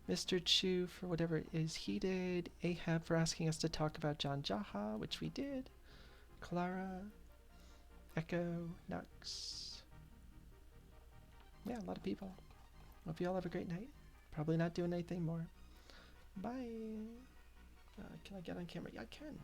Mr. Chu for whatever it is he did, Ahab for asking us to talk about John Jaha, which we did, Clara, Echo, Nux. Yeah, a lot of people. Hope you all have a great night. Probably not doing anything more. Bye. Can I get on camera? Yeah, I can.